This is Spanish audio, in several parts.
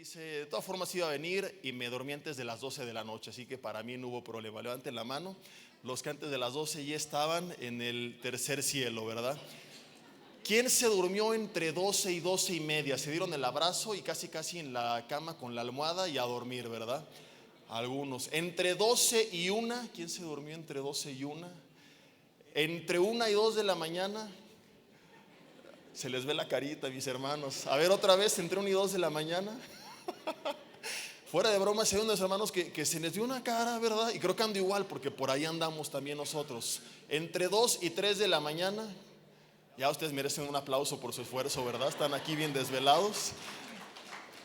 dice, de todas formas iba a venir y me dormí antes de las 12 de la noche, así que para mí no hubo problema. Levanten la mano los que antes de las 12 ya estaban en el tercer cielo, ¿verdad? ¿Quién se durmió entre 12 y 12 y media? Se dieron el abrazo y casi en la cama con la almohada y a dormir, ¿verdad? Algunos. Entre 12 y una, ¿quién se durmió entre 12 y una? Entre 1 y 2 de la mañana. Se les ve la carita, mis hermanos. A ver, otra vez, entre 1 y 2 de la mañana. Fuera de broma, hay unos hermanos que se les dio una cara, ¿verdad? Y creo que ando igual, porque por ahí andamos también nosotros. Entre 2 y 3 de la mañana. Ya ustedes merecen un aplauso por su esfuerzo, ¿verdad? Están aquí bien desvelados.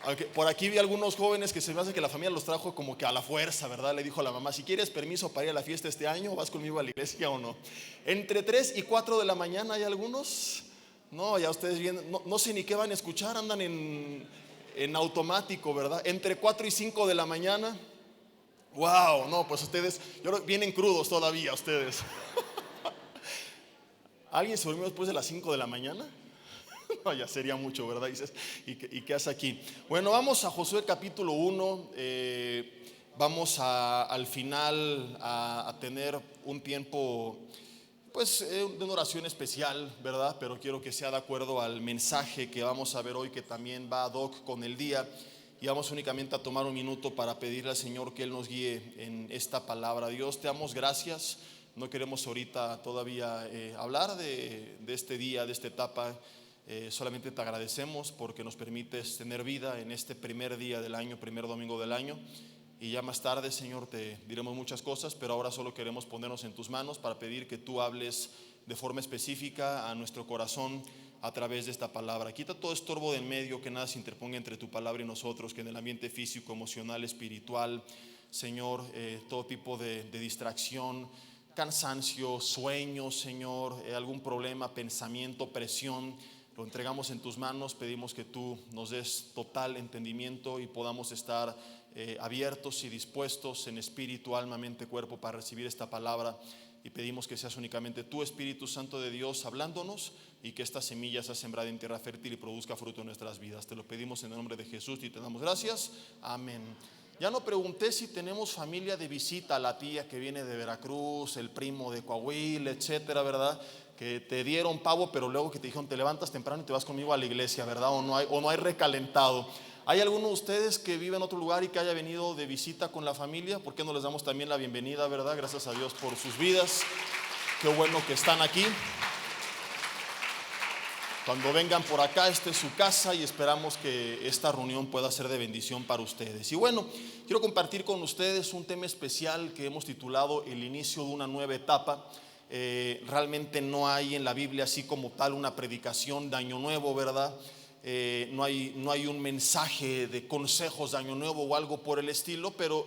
Aunque por aquí vi algunos jóvenes que se me hace que la familia los trajo como que a la fuerza, ¿verdad? Le dijo a la mamá, si quieres permiso para ir a la fiesta este año, ¿vas conmigo a la iglesia o no? Entre 3 y 4 de la mañana hay algunos. No, ya ustedes vienen, no sé ni qué van a escuchar, andan en automático, ¿verdad? Entre 4 y 5 de la mañana. Wow, no, pues ustedes, vienen crudos todavía ustedes. ¿Alguien se durmió después de las 5 de la mañana? No, ya sería mucho, ¿verdad? Dices, ¿y qué hace aquí? Bueno, vamos a Josué capítulo 1. Vamos al final a tener un tiempo, pues, de una oración especial, ¿verdad? Pero quiero que sea de acuerdo al mensaje que vamos a ver hoy, que también va ad hoc con el día. Y vamos únicamente a tomar un minuto para pedirle al Señor que Él nos guíe en esta palabra. Dios, te damos gracias. No queremos ahorita todavía hablar de este día, de esta etapa. Solamente te agradecemos porque nos permites tener vida en este primer día del año, primer domingo del año. Y ya más tarde, Señor, te diremos muchas cosas, pero ahora solo queremos ponernos en tus manos para pedir que tú hables de forma específica a nuestro corazón a través de esta palabra. Quita todo estorbo de en medio, que nada se interponga entre tu palabra y nosotros, que en el ambiente físico, emocional, espiritual, Señor, todo tipo de distracción, cansancio, sueño, Señor, algún problema, pensamiento, presión, lo entregamos en tus manos. Pedimos que tú nos des total entendimiento y podamos estar abiertos y dispuestos en espíritu, alma, mente, cuerpo para recibir esta palabra. Y pedimos que seas únicamente tú, Espíritu Santo de Dios, hablándonos, y que esta semilla sea sembrada en tierra fértil y produzca fruto en nuestras vidas. Te lo pedimos en el nombre de Jesús y te damos gracias. Amén. Ya no pregunté si tenemos familia de visita, la tía que viene de Veracruz, el primo de Coahuila, etcétera, ¿verdad? Que te dieron pavo, pero luego que te dijeron te levantas temprano y te vas conmigo a la iglesia, ¿verdad? O no hay recalentado. ¿Hay alguno de ustedes que vive en otro lugar y que haya venido de visita con la familia? ¿Por qué no les damos también la bienvenida, verdad? Gracias a Dios por sus vidas. Qué bueno que están aquí. Cuando vengan por acá, esta es su casa y esperamos que esta reunión pueda ser de bendición para ustedes. Y bueno, quiero compartir con ustedes un tema especial que hemos titulado el inicio de una nueva etapa. Realmente no hay en la Biblia así como tal una predicación de Año Nuevo, ¿verdad? No hay un mensaje de consejos de Año Nuevo o algo por el estilo, pero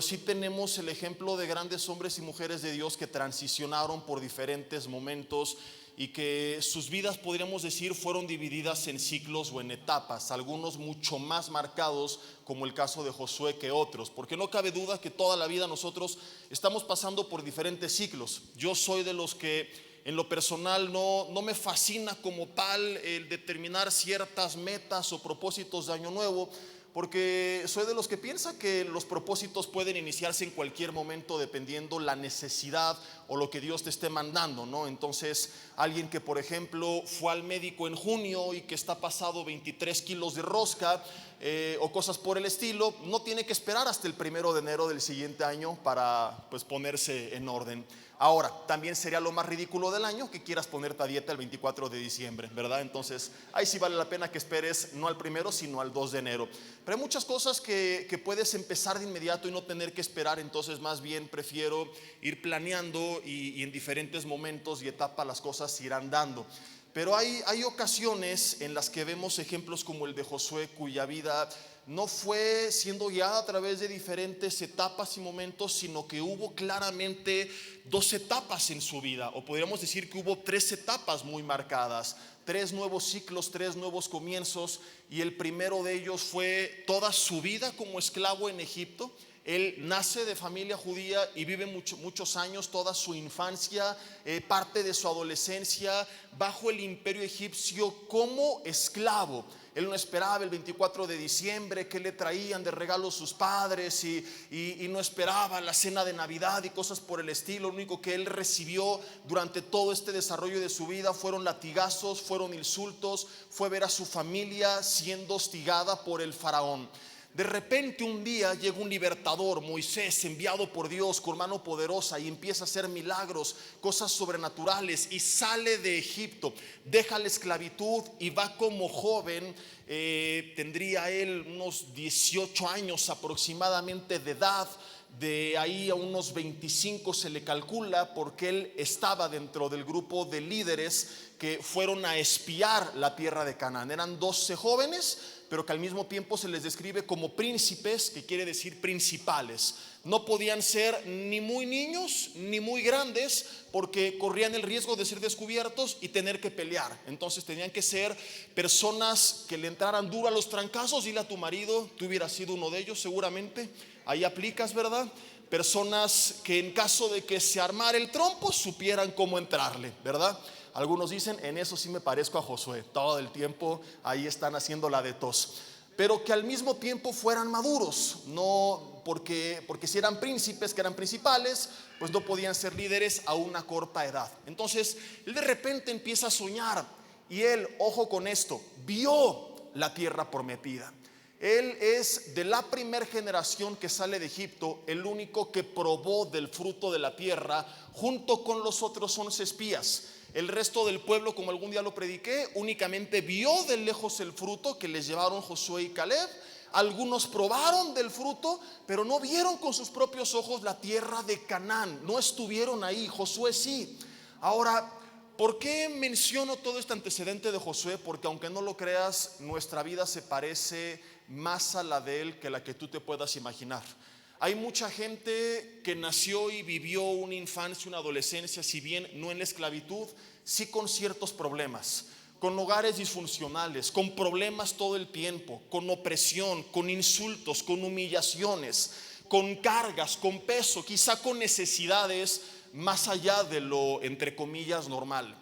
sí tenemos el ejemplo de grandes hombres y mujeres de Dios que transicionaron por diferentes momentos y que sus vidas, podríamos decir, fueron divididas en ciclos o en etapas, algunos mucho más marcados, como el caso de Josué, que otros, porque no cabe duda que toda la vida nosotros estamos pasando por diferentes ciclos. Yo soy de los que en lo personal no me fascina como tal el determinar ciertas metas o propósitos de Año Nuevo, porque soy de los que piensa que los propósitos pueden iniciarse en cualquier momento dependiendo la necesidad o lo que Dios te esté mandando, ¿no? Entonces, alguien que por ejemplo fue al médico en junio y que está pasado 23 kilos de rosca o cosas por el estilo, no tiene que esperar hasta el 1 de enero del siguiente año para, pues, ponerse en orden. Ahora, también sería lo más ridículo del año que quieras ponerte a dieta el 24 de diciembre, ¿verdad? Entonces, ahí sí vale la pena que esperes no al 1, sino al 2 de enero. Pero hay muchas cosas que puedes empezar de inmediato y no tener que esperar. Entonces, más bien prefiero ir planeando y en diferentes momentos y etapas las cosas se irán dando. Pero hay ocasiones en las que vemos ejemplos como el de Josué, cuya vida no fue siendo guiada a través de diferentes etapas y momentos, sino que hubo claramente 2 etapas en su vida, o podríamos decir que hubo 3 etapas muy marcadas, 3 nuevos ciclos, 3 nuevos comienzos, y el primero de ellos fue toda su vida como esclavo en Egipto. Él nace de familia judía y vive muchos años, toda su infancia, parte de su adolescencia bajo el imperio egipcio como esclavo. Él no esperaba el 24 de diciembre que le traían de regalo sus padres y no esperaba la cena de Navidad y cosas por el estilo. Lo único que él recibió durante todo este desarrollo de su vida fueron latigazos, fueron insultos, fue ver a su familia siendo hostigada por el faraón. De repente un día llega un libertador, Moisés, enviado por Dios con mano poderosa, y empieza a hacer milagros, cosas sobrenaturales, y sale de Egipto, deja la esclavitud y va como joven. Tendría él unos 18 años aproximadamente de edad. De ahí a unos 25 se le calcula, porque él estaba dentro del grupo de líderes que fueron a espiar la tierra de Canaán. Eran 12 jóvenes, pero que al mismo tiempo se les describe como príncipes, que quiere decir principales. No podían ser ni muy niños ni muy grandes, porque corrían el riesgo de ser descubiertos y tener que pelear. Entonces tenían que ser personas que le entraran duro a los trancazos. Dile a tu marido, tú hubieras sido uno de ellos seguramente. Ahí aplicas, ¿verdad? Personas que en caso de que se armara el trompo supieran cómo entrarle, ¿verdad? Algunos dicen, en eso sí me parezco a Josué. Todo el tiempo ahí están haciendo la de tos. Pero que al mismo tiempo fueran maduros. No porque si eran príncipes, que eran principales, pues no podían ser líderes a una corta edad. Entonces él de repente empieza a soñar. Y él, ojo con esto, vio la tierra prometida. Él es de la primera generación que sale de Egipto, el único que probó del fruto de la tierra, junto con los otros 11 espías. El resto del pueblo, como algún día lo prediqué, únicamente vio de lejos el fruto que les llevaron Josué y Caleb. Algunos probaron del fruto, pero no vieron con sus propios ojos la tierra de Canaán. No estuvieron ahí. Josué sí. Ahora, ¿por qué menciono todo este antecedente de Josué? Porque aunque no lo creas, nuestra vida se parece más a la de él que la que tú te puedas imaginar. Hay mucha gente que nació y vivió una infancia, una adolescencia, si bien no en la esclavitud, sí con ciertos problemas, con hogares disfuncionales, con problemas todo el tiempo, con opresión, con insultos, con humillaciones, con cargas, con peso, quizá con necesidades más allá de lo, entre comillas, normal.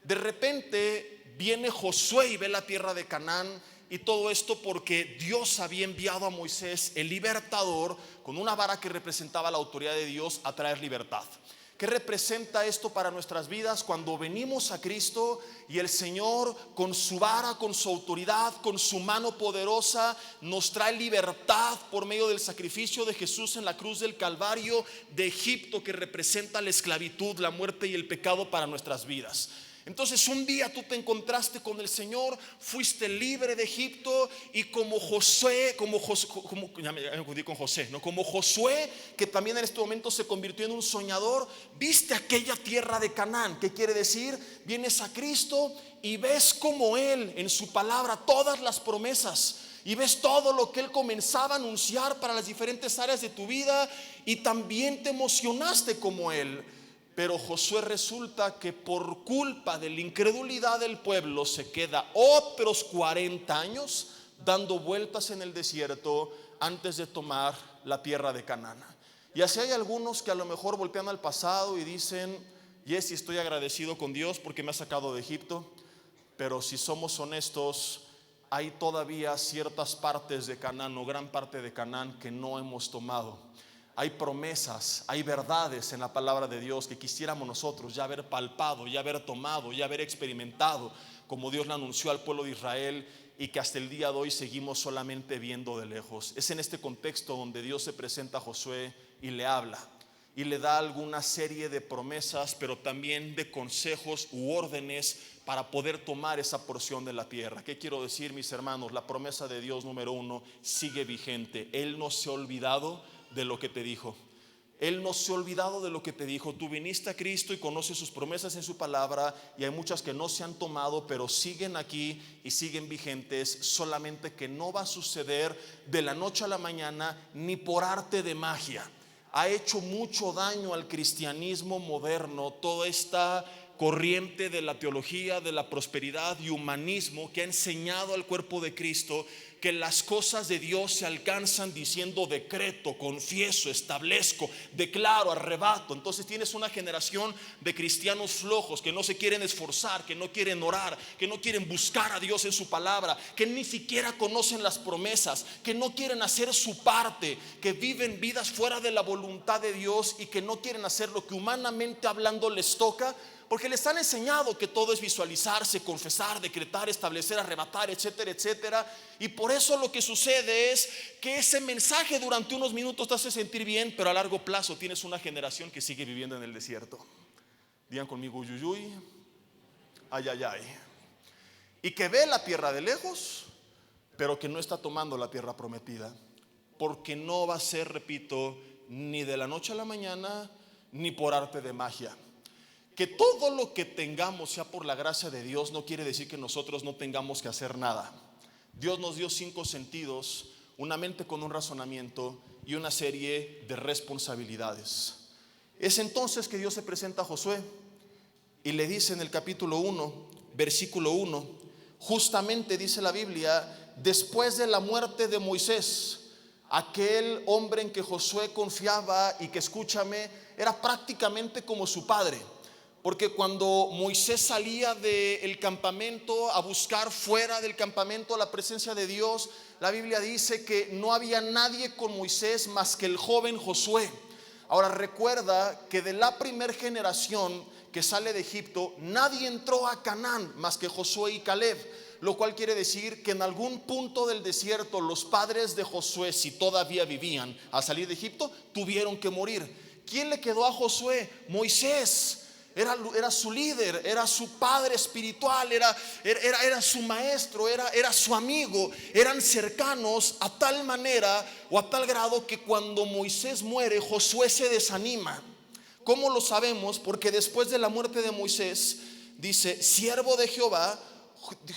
De repente viene Josué y ve la tierra de Canaán. Y todo esto porque Dios había enviado a Moisés, el libertador, con una vara que representaba la autoridad de Dios, a traer libertad. ¿Qué representa esto para nuestras vidas? Cuando venimos a Cristo y el Señor con su vara, con su autoridad, con su mano poderosa, nos trae libertad por medio del sacrificio de Jesús en la cruz del Calvario, de Egipto, que representa la esclavitud, la muerte y el pecado para nuestras vidas. Entonces un día tú te encontraste con el Señor, fuiste libre de Egipto, y como Josué, ya me confundí con José, ¿no? Como Josué, que también en este momento se convirtió en un soñador, viste aquella tierra de Canaán. ¿Qué quiere decir? Vienes a Cristo y ves como Él en su palabra todas las promesas, y ves todo lo que Él comenzaba a anunciar para las diferentes áreas de tu vida, y también te emocionaste como Él. Pero Josué resulta que por culpa de la incredulidad del pueblo se queda otros 40 años dando vueltas en el desierto antes de tomar la tierra de Canaán. Y así hay algunos que a lo mejor voltean al pasado y dicen: Jesse, estoy agradecido con Dios porque me ha sacado de Egipto. Pero si somos honestos, hay todavía ciertas partes de Canaán, o gran parte de Canaán, que no hemos tomado. Hay promesas, hay verdades en la palabra de Dios que quisiéramos nosotros ya haber palpado, ya haber tomado, ya haber experimentado, como Dios le anunció al pueblo de Israel, y que hasta el día de hoy seguimos solamente viendo de lejos. Es en este contexto donde Dios se presenta a Josué y le habla y le da alguna serie de promesas, pero también de consejos u órdenes para poder tomar esa porción de la tierra. ¿Qué quiero decir, mis hermanos? La promesa de Dios, número uno, sigue vigente. Él no se ha olvidado de lo que te dijo. Él no se ha olvidado de lo que te dijo. Tú viniste a Cristo y conoces sus promesas en su palabra, y hay muchas que no se han tomado, pero siguen aquí y siguen vigentes. Solamente que no va a suceder de la noche a la mañana, ni por arte de magia. Ha hecho mucho daño al cristianismo moderno toda esta corriente de la teología de la prosperidad y humanismo que ha enseñado al cuerpo de Cristo que las cosas de Dios se alcanzan diciendo decreto, confieso, establezco, declaro, arrebato. Entonces tienes una generación de cristianos flojos que no se quieren esforzar, que no quieren orar, que no quieren buscar a Dios en su palabra, que ni siquiera conocen las promesas, que no quieren hacer su parte, que viven vidas fuera de la voluntad de Dios y que no quieren hacer lo que humanamente hablando les toca, porque les han enseñado que todo es visualizarse, confesar, decretar, establecer, arrebatar, etcétera, etcétera. Y por eso lo que sucede es que ese mensaje durante unos minutos te hace sentir bien, pero a largo plazo tienes una generación que sigue viviendo en el desierto. Digan conmigo, uyuyuy, ay, ay, ay. Y que ve la tierra de lejos, pero que no está tomando la tierra prometida, porque no va a ser, repito, ni de la noche a la mañana, ni por arte de magia. Que todo lo que tengamos sea por la gracia de Dios no quiere decir que nosotros no tengamos que hacer nada. Dios nos dio 5 sentidos, una mente con un razonamiento y una serie de responsabilidades. Es entonces que Dios se presenta a Josué y le dice en el capítulo 1, versículo 1, justamente dice la Biblia, después de la muerte de Moisés, aquel hombre en que Josué confiaba y que, escúchame, era prácticamente como su padre. Porque cuando Moisés salía del campamento a buscar fuera del campamento la presencia de Dios, la Biblia dice que no había nadie con Moisés más que el joven Josué. Ahora recuerda que de la primer generación que sale de Egipto, nadie entró a Canaán más que Josué y Caleb. Lo cual quiere decir que en algún punto del desierto los padres de Josué, si todavía vivían al salir de Egipto, tuvieron que morir. ¿Quién le quedó a Josué? Moisés. Era su líder, era su padre espiritual, era su maestro, era su amigo. Eran cercanos a tal manera o a tal grado que cuando Moisés muere, Josué se desanima. ¿Cómo lo sabemos? Porque después de la muerte de Moisés, dice, siervo de Jehová,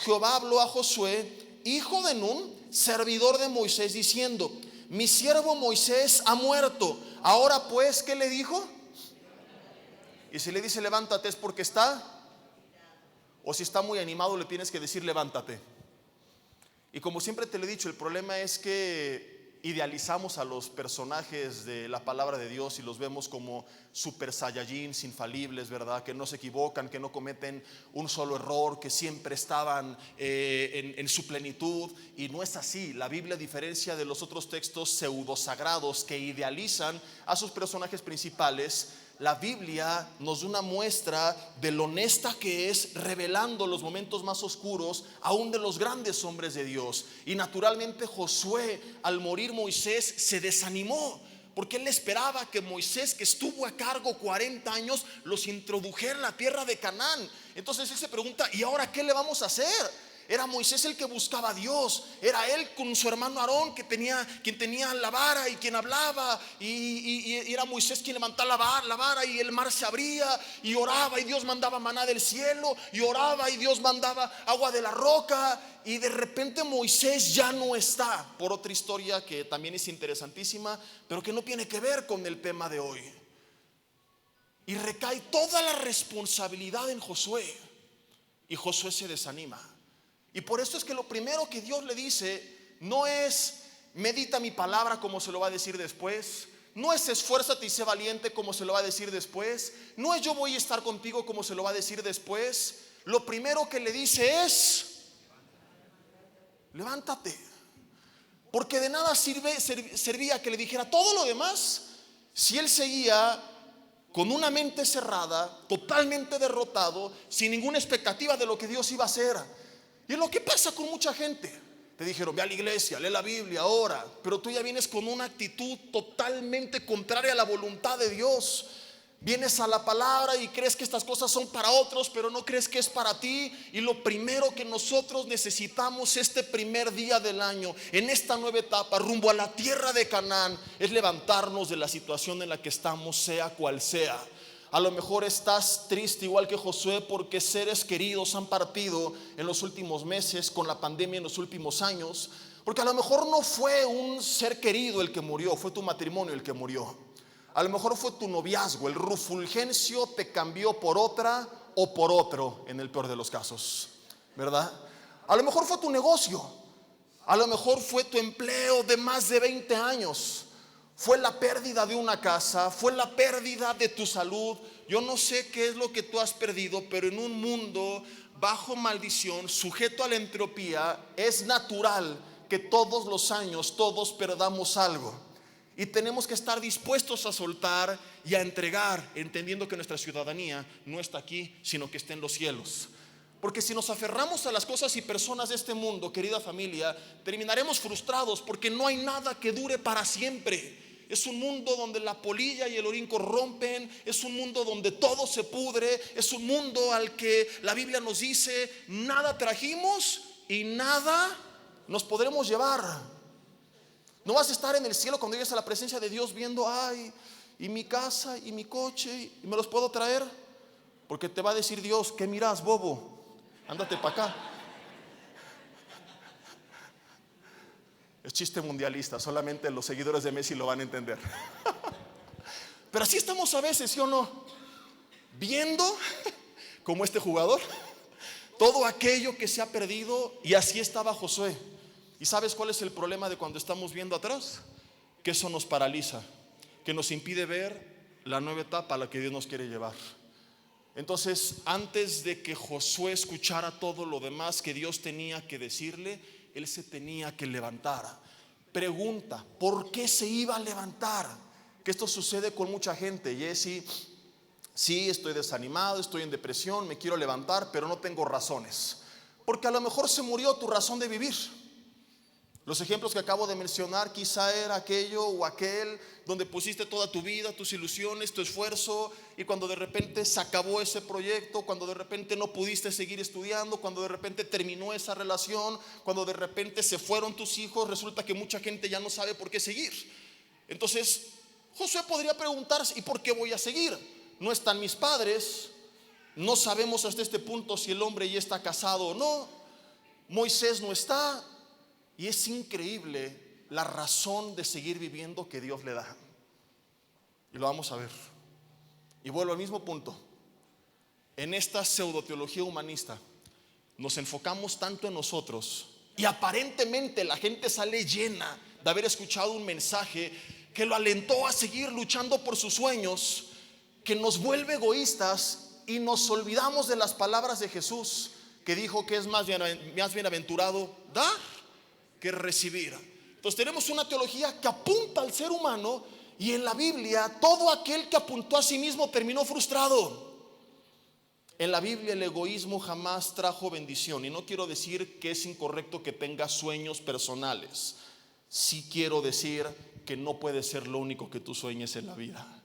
Jehová habló a Josué, hijo de Nun, servidor de Moisés, diciendo, mi siervo Moisés ha muerto. Ahora pues, ¿qué le dijo? Y si le dice levántate es porque está, o si está muy animado le tienes que decir levántate. Y como siempre te lo he dicho, el problema es que idealizamos a los personajes de la palabra de Dios y los vemos como super saiyajins infalibles, ¿verdad? Que no se equivocan, que no cometen un solo error, que siempre estaban en su plenitud. Y no es así. La Biblia, a diferencia de los otros textos pseudosagrados que idealizan a sus personajes principales, la Biblia nos da una muestra de lo honesta que es, revelando los momentos más oscuros aún de los grandes hombres de Dios. Y naturalmente Josué, al morir Moisés, se desanimó, porque él esperaba que Moisés, que estuvo a cargo 40 años, los introdujera en la tierra de Canaán. Entonces él se pregunta, ¿y ahora qué le vamos a hacer? Era Moisés el que buscaba a Dios, era él con su hermano Aarón quien tenía la vara y quien hablaba, y era Moisés quien levantaba la vara y el mar se abría, y oraba y Dios mandaba maná del cielo, y oraba y Dios mandaba agua de la roca. Y de repente Moisés ya no está, por otra historia que también es interesantísima, pero que no tiene que ver con el tema de hoy. Y recae toda la responsabilidad en Josué, y Josué se desanima. Y por eso es que lo primero que Dios le dice no es medita mi palabra como se lo va a decir después, no es esfuérzate y sé valiente como se lo va a decir después, no es yo voy a estar contigo como se lo va a decir después. Lo primero que le dice es levántate, porque de nada servía que le dijera todo lo demás si él seguía con una mente cerrada, totalmente derrotado, sin ninguna expectativa de lo que Dios iba a hacer. Y es lo que pasa con mucha gente. Te dijeron, ve a la iglesia, lee la Biblia, ora, pero tú ya vienes con una actitud totalmente contraria a la voluntad de Dios. Vienes a la palabra y crees que estas cosas son para otros, pero no crees que es para ti. Y lo primero que nosotros necesitamos este primer día del año, en esta nueva etapa rumbo a la tierra de Canaán, es levantarnos de la situación en la que estamos, sea cual sea. A lo mejor estás triste igual que Josué porque seres queridos han partido en los últimos meses, con la pandemia en los últimos años. Porque a lo mejor no fue un ser querido el que murió, fue tu matrimonio el que murió. A lo mejor fue tu noviazgo, el refulgencio te cambió por otra o por otro, en el peor de los casos, ¿verdad? A lo mejor fue tu negocio. A lo mejor fue tu empleo de más de 20 años. Fue la pérdida de una casa, fue la pérdida de tu salud. Yo no sé qué es lo que tú has perdido, pero en un mundo bajo maldición, sujeto a la entropía, es natural que todos los años todos perdamos algo. Y tenemos que estar dispuestos a soltar y a entregar, entendiendo que nuestra ciudadanía no está aquí, sino que está en los cielos. Porque si nos aferramos a las cosas y personas de este mundo, querida familia, terminaremos frustrados, porque no hay nada que dure para siempre. Es un mundo donde la polilla y el orín corrompen. Es un mundo donde todo se pudre. Es un mundo al que la Biblia nos dice: nada trajimos y nada nos podremos llevar. No vas a estar en el cielo cuando llegues a la presencia de Dios viendo: ay, y mi casa y mi coche, y me los puedo traer. Porque te va a decir Dios: ¿qué miras, bobo? Ándate para acá. Es chiste mundialista, solamente los seguidores de Messi lo van a entender. Pero así estamos a veces, ¿sí o no? Viendo, como este jugador, todo aquello que se ha perdido. Y así estaba Josué. ¿Y sabes cuál es el problema de cuando estamos viendo atrás? Que eso nos paraliza, que nos impide ver la nueva etapa a la que Dios nos quiere llevar. Entonces, antes de que Josué escuchara todo lo demás que Dios tenía que decirle, él se tenía que levantar. Pregunta: ¿por qué se iba a levantar? Que esto sucede con mucha gente. Jesse, sí, estoy desanimado, estoy en depresión, me quiero levantar, pero no tengo razones. Porque a lo mejor se murió tu razón de vivir. Los ejemplos que acabo de mencionar quizá era aquello o aquel donde pusiste toda tu vida, tus ilusiones, tu esfuerzo, y cuando de repente se acabó ese proyecto, cuando de repente no pudiste seguir estudiando, cuando de repente terminó esa relación, cuando de repente se fueron tus hijos, resulta que mucha gente ya no sabe por qué seguir. Entonces Josué podría preguntarse: ¿y por qué voy a seguir? No están mis padres, no sabemos hasta este punto si el hombre ya está casado o no, Moisés no está. Y es increíble la razón de seguir viviendo que Dios le da. Y lo vamos a ver. Y vuelvo al mismo punto. En esta pseudoteología humanista nos enfocamos tanto en nosotros, y aparentemente la gente sale llena de haber escuchado un mensaje que lo alentó a seguir luchando por sus sueños, que nos vuelve egoístas y nos olvidamos de las palabras de Jesús, que dijo que es más bienaventurado dar que recibir. Entonces tenemos una teología que apunta al ser humano, y en la Biblia todo aquel que apuntó a sí mismo terminó frustrado. En la Biblia el egoísmo jamás trajo bendición, y no quiero decir que es incorrecto que tengas sueños personales. Sí quiero decir que no puede ser lo único que tú sueñes en la vida,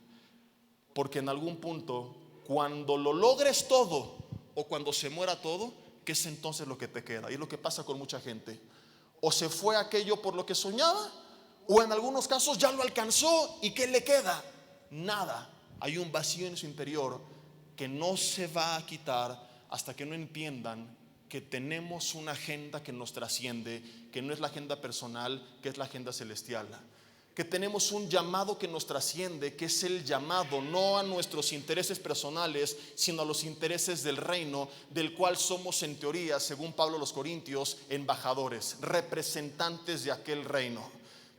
porque en algún punto, cuando lo logres todo o cuando se muera todo, ¿qué es entonces lo que te queda? Y es lo que pasa con mucha gente. O se fue aquello por lo que soñaba, o en algunos casos ya lo alcanzó, ¿y qué le queda? Nada. Hay un vacío en su interior que no se va a quitar hasta que no entiendan que tenemos una agenda que nos trasciende, que no es la agenda personal, que es la agenda celestial. Que tenemos un llamado que nos trasciende, que es el llamado no a nuestros intereses personales, sino a los intereses del reino, del cual somos, en teoría, según Pablo a los Corintios, embajadores, representantes de aquel reino.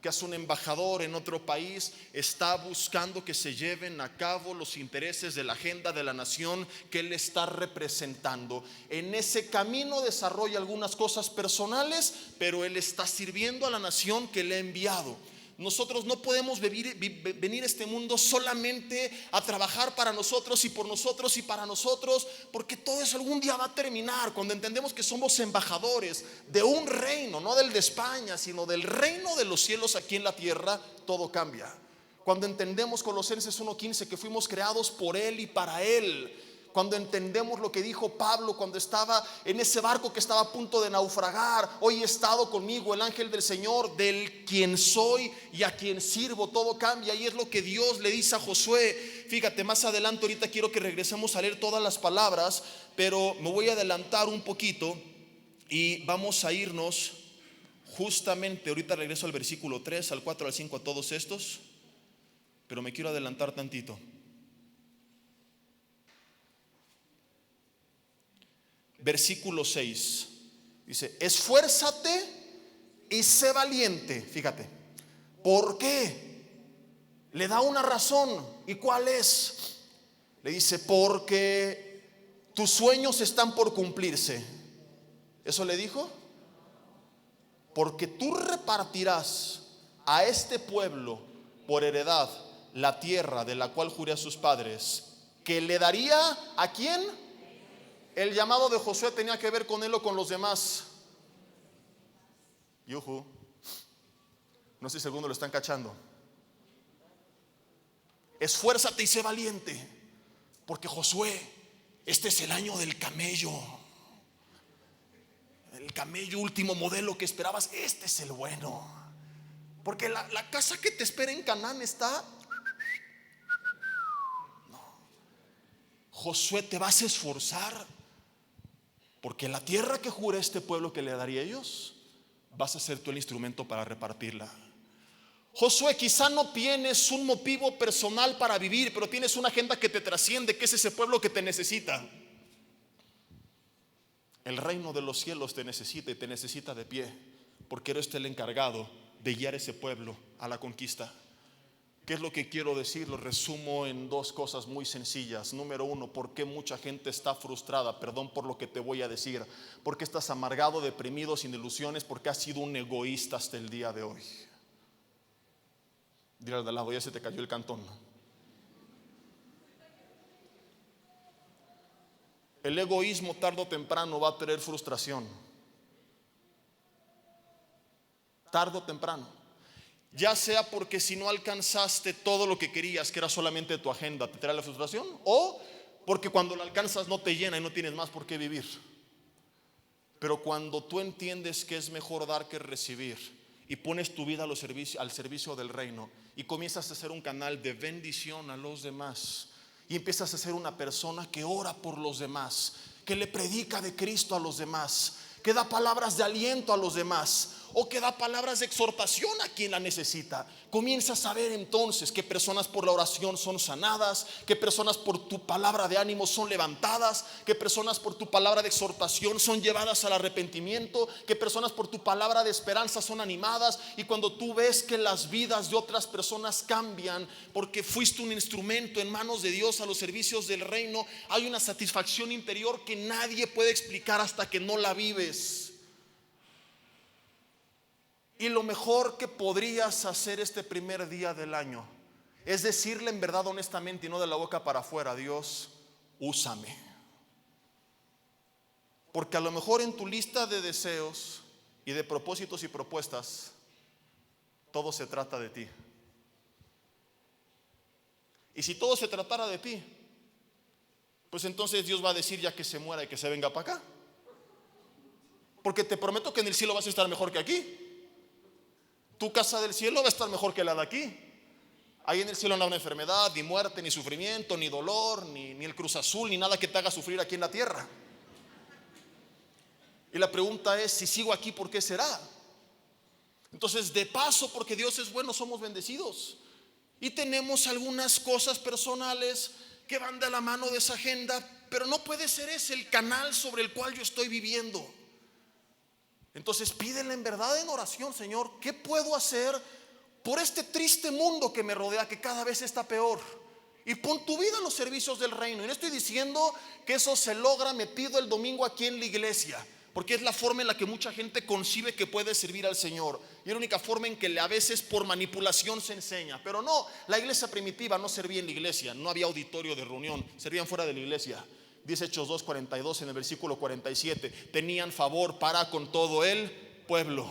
Que es un embajador en otro país, está buscando que se lleven a cabo los intereses de la agenda de la nación que él está representando. En ese camino desarrolla algunas cosas personales, pero él está sirviendo a la nación que le ha enviado. Nosotros no podemos venir a este mundo solamente a trabajar para nosotros y por nosotros y para nosotros, porque todo eso algún día va a terminar. Cuando entendemos que somos embajadores de un reino, no del de España, sino del reino de los cielos aquí en la tierra, todo cambia. Cuando entendemos Colosenses 1:15 que fuimos creados por Él y para Él. Cuando entendemos lo que dijo Pablo cuando estaba en ese barco que estaba a punto de naufragar: hoy ha estado conmigo el ángel del Señor, del quien soy y a quien sirvo, todo cambia. Y es lo que Dios le dice a Josué. Fíjate, más adelante, ahorita quiero que regresemos a leer todas las palabras, pero me voy a adelantar un poquito y vamos a irnos justamente, ahorita regreso al versículo 3, al 4, al 5, a todos estos, pero me quiero adelantar tantito. Versículo 6 dice: esfuérzate y sé valiente. Fíjate, ¿por qué? Le da una razón. ¿Y cuál es? Le dice, porque tus sueños están por cumplirse. ¿Eso le dijo? Porque tú repartirás a este pueblo por heredad la tierra de la cual juré a sus padres, que le daría ¿a quién? El llamado de Josué tenía que ver con él o con los demás. Yuhu. No sé si alguno lo están cachando. Esfuérzate y sé valiente, porque Josué, este es el año del camello. El camello último modelo que esperabas, este es el bueno. Porque la casa que te espera en Canaán está. No. Josué, te vas a esforzar, porque la tierra que juré a este pueblo que le daría a ellos, vas a ser tú el instrumento para repartirla. Josué, quizá no tienes un motivo personal para vivir, pero tienes una agenda que te trasciende, que es ese pueblo que te necesita. El reino de los cielos te necesita y te necesita de pie, porque eres el encargado de guiar ese pueblo a la conquista. ¿Qué es lo que quiero decir? Lo resumo en dos cosas muy sencillas. Número uno, ¿por qué mucha gente está frustrada? Perdón por lo que te voy a decir. ¿Por qué estás amargado, deprimido, sin ilusiones? Porque has sido un egoísta hasta el día de hoy. Dile al de al lado, ya se te cayó el cantón. El egoísmo tarde o temprano va a traer frustración. Tarde o temprano. Ya sea porque si no alcanzaste todo lo que querías, que era solamente tu agenda, te trae la frustración, o porque cuando lo alcanzas no te llena y no tienes más por qué vivir. Pero cuando tú entiendes que es mejor dar que recibir y pones tu vida al servicio del reino y comienzas a ser un canal de bendición a los demás y empiezas a ser una persona que ora por los demás, que le predica de Cristo a los demás, que da palabras de aliento a los demás, o que da palabras de exhortación a quien la necesita, comienzas a ver entonces que personas por la oración son sanadas, que personas por tu palabra de ánimo son levantadas, que personas por tu palabra de exhortación son llevadas al arrepentimiento, que personas por tu palabra de esperanza son animadas. Y cuando tú ves que las vidas de otras personas cambian porque fuiste un instrumento en manos de Dios a los servicios del reino, hay una satisfacción interior que nadie puede explicar hasta que no la vives. Y lo mejor que podrías hacer este primer día del año es decirle en verdad, honestamente, y no de la boca para afuera: Dios, úsame. Porque a lo mejor en tu lista de deseos y de propósitos y propuestas, todo se trata de ti. Y si todo se tratara de ti, pues entonces Dios va a decir ya que se muera y que se venga para acá. Porque te prometo que en el cielo vas a estar mejor que aquí. Tu casa del cielo va a estar mejor que la de aquí. Ahí en el cielo no habrá enfermedad, ni muerte, ni sufrimiento, ni dolor, ni el Cruz Azul, ni nada que te haga sufrir aquí en la tierra. Y la pregunta es, si sigo aquí, ¿por qué será? Entonces, de paso, porque Dios es bueno, somos bendecidos. Y tenemos algunas cosas personales que van de la mano de esa agenda, pero no puede ser ese el canal sobre el cual yo estoy viviendo. Entonces pídele en verdad en oración: Señor, ¿qué puedo hacer por este triste mundo que me rodea, que cada vez está peor? Y pon tu vida en los servicios del reino. Y no estoy diciendo que eso se logra metido el domingo aquí en la iglesia, porque es la forma en la que mucha gente concibe que puede servir al Señor, y es la única forma en que a veces por manipulación se enseña. Pero no, la iglesia primitiva no servía en la iglesia, no había auditorio de reunión, servían fuera de la iglesia. Dice Hechos 2:42 en el versículo 47: tenían favor para con todo el pueblo.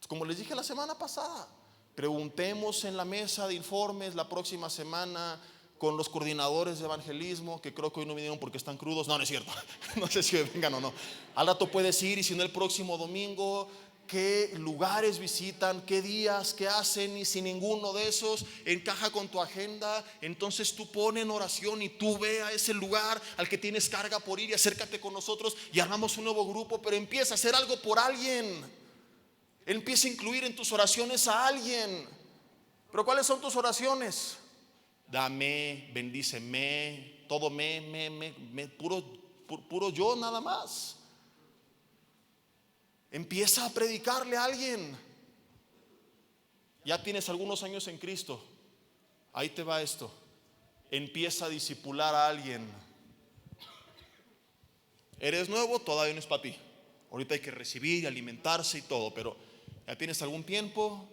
Como les dije la semana pasada, preguntemos en la mesa de informes la próxima semana con los coordinadores de evangelismo, que creo que hoy no vinieron porque están crudos. No, no es cierto. No sé si vengan o no. Al rato puedes ir, y si no el próximo domingo, qué lugares visitan, qué días, qué hacen. Y si ninguno de esos encaja con tu agenda, entonces tú pon en oración y tú ve a ese lugar al que tienes carga por ir y acércate con nosotros y armamos un nuevo grupo. Pero empieza a hacer algo por alguien. Empieza a incluir en tus oraciones a alguien. Pero ¿cuáles son tus oraciones? Dame, bendíceme, todo puro yo nada más. Empieza a predicarle a alguien. Ya tienes algunos años en Cristo. Ahí te va esto. Empieza a discipular a alguien. Eres nuevo, todavía no es para ti. Ahorita hay que recibir y alimentarse y todo, pero ya tienes algún tiempo,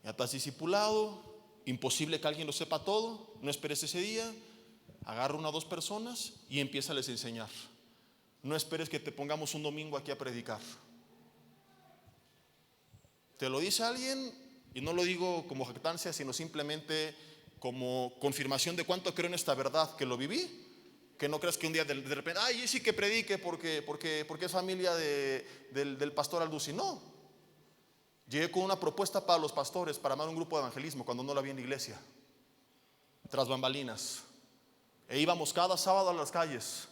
ya estás discipulado. Imposible que alguien lo sepa todo. No esperes ese día. Agarra una o dos personas y empieza a les enseñar. No esperes que te pongamos un domingo aquí a predicar. Te lo dice alguien, y no lo digo como jactancia, sino simplemente como confirmación de cuánto creo en esta verdad, que lo viví. Que no creas que un día de repente, ay, sí que predique porque es familia del pastor Alducin. No. Llegué con una propuesta para los pastores para armar un grupo de evangelismo cuando no la había en la iglesia, tras bambalinas. E íbamos cada sábado a las calles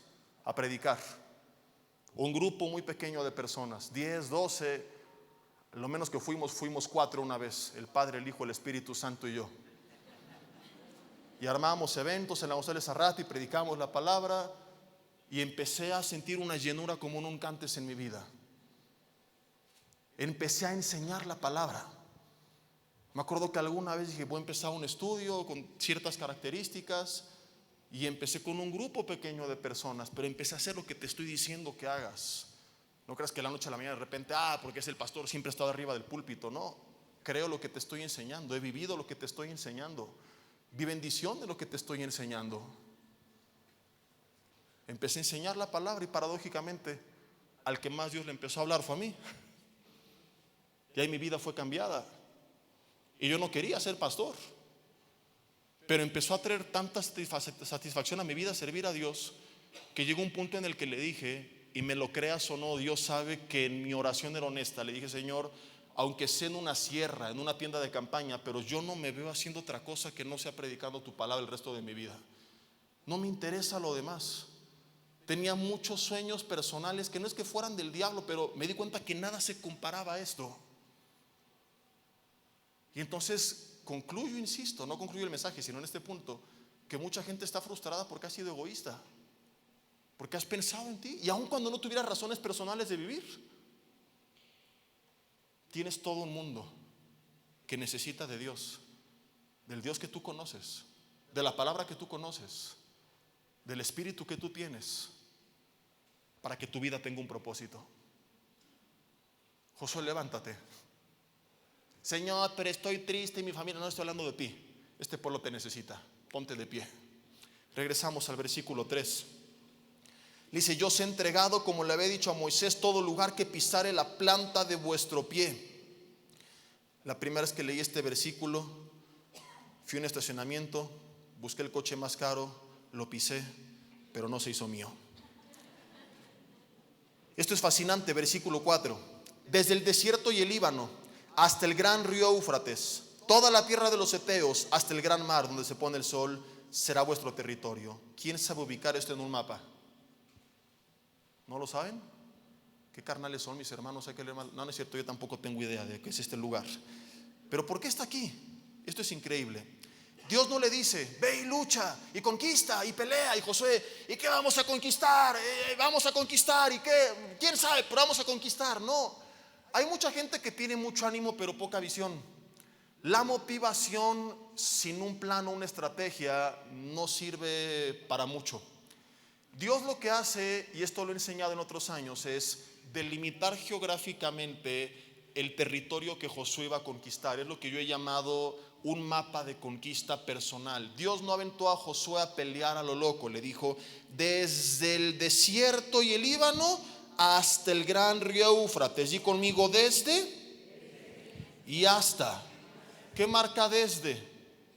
a predicar. Un grupo muy pequeño de personas, 10, 12, lo menos que fuimos 4 una vez, el Padre, el Hijo, el Espíritu Santo y yo. Y armamos eventos en la González Arrate y predicamos la palabra. Y empecé a sentir una llenura como nunca antes en mi vida. Empecé a enseñar la palabra. Me acuerdo que alguna vez dije, voy a empezar un estudio con ciertas características. Y empecé con un grupo pequeño de personas, pero empecé a hacer lo que te estoy diciendo que hagas. No creas que de la noche a la mañana de repente, porque es el pastor, siempre he estado arriba del púlpito. No, creo lo que te estoy enseñando, he vivido lo que te estoy enseñando. Vi bendición de lo que te estoy enseñando. Empecé a enseñar la palabra y paradójicamente al que más Dios le empezó a hablar fue a mí. Y ahí mi vida fue cambiada. Y yo no quería ser pastor, pero empezó a traer tanta satisfacción a mi vida servir a Dios, que llegó un punto en el que le dije, y me lo creas o no, Dios sabe que en mi oración era honesta. Le dije, Señor, aunque sea en una sierra, en una tienda de campaña, pero yo no me veo haciendo otra cosa que no sea predicando tu palabra el resto de mi vida. No me interesa lo demás. Tenía muchos sueños personales que no es que fueran del diablo, pero me di cuenta que nada se comparaba a esto. Y entonces concluyo, insisto, no concluyo el mensaje, sino en este punto, que mucha gente está frustrada porque ha sido egoísta, porque has pensado en ti, y aun cuando no tuvieras razones personales de vivir, tienes todo un mundo que necesita de Dios, del Dios que tú conoces, de la palabra que tú conoces, del espíritu que tú tienes, para que tu vida tenga un propósito. Josué, levántate. Señor, pero estoy triste y mi familia. No estoy hablando de ti, este pueblo te necesita. Ponte de pie. Regresamos al versículo 3. Dice, yo os he entregado, como le había dicho a Moisés, todo lugar que pisare la planta de vuestro pie. La primera vez que leí este versículo, fui a un estacionamiento, busqué el coche más caro, lo pisé, pero no se hizo mío. Esto es fascinante, versículo 4. Desde el desierto y el Líbano hasta el gran río Éufrates, toda la tierra de los heteos, hasta el gran mar donde se pone el sol, será vuestro territorio. ¿Quién sabe ubicar esto en un mapa? ¿No lo saben? ¿Qué carnales son mis hermanos? Hay que leer mal. No, no es cierto, yo tampoco tengo idea de qué es este lugar. Pero ¿por qué está aquí? Esto es increíble. Dios no le dice, ve y lucha y conquista y pelea. Y Josué, ¿y qué vamos a conquistar? Vamos a conquistar. ¿Y qué? ¿Quién sabe? Pero vamos a conquistar. No, hay mucha gente que tiene mucho ánimo pero poca visión. La motivación sin un plan o una estrategia no sirve para mucho. Dios lo que hace, y esto lo he enseñado en otros años, es delimitar geográficamente el territorio que Josué iba a conquistar. Es lo que yo he llamado un mapa de conquista personal. Dios no aventó a Josué a pelear a lo loco. Le dijo, desde el desierto y el Líbano hasta el gran río Éufrates. Y conmigo, desde y hasta. ¿Qué marca desde?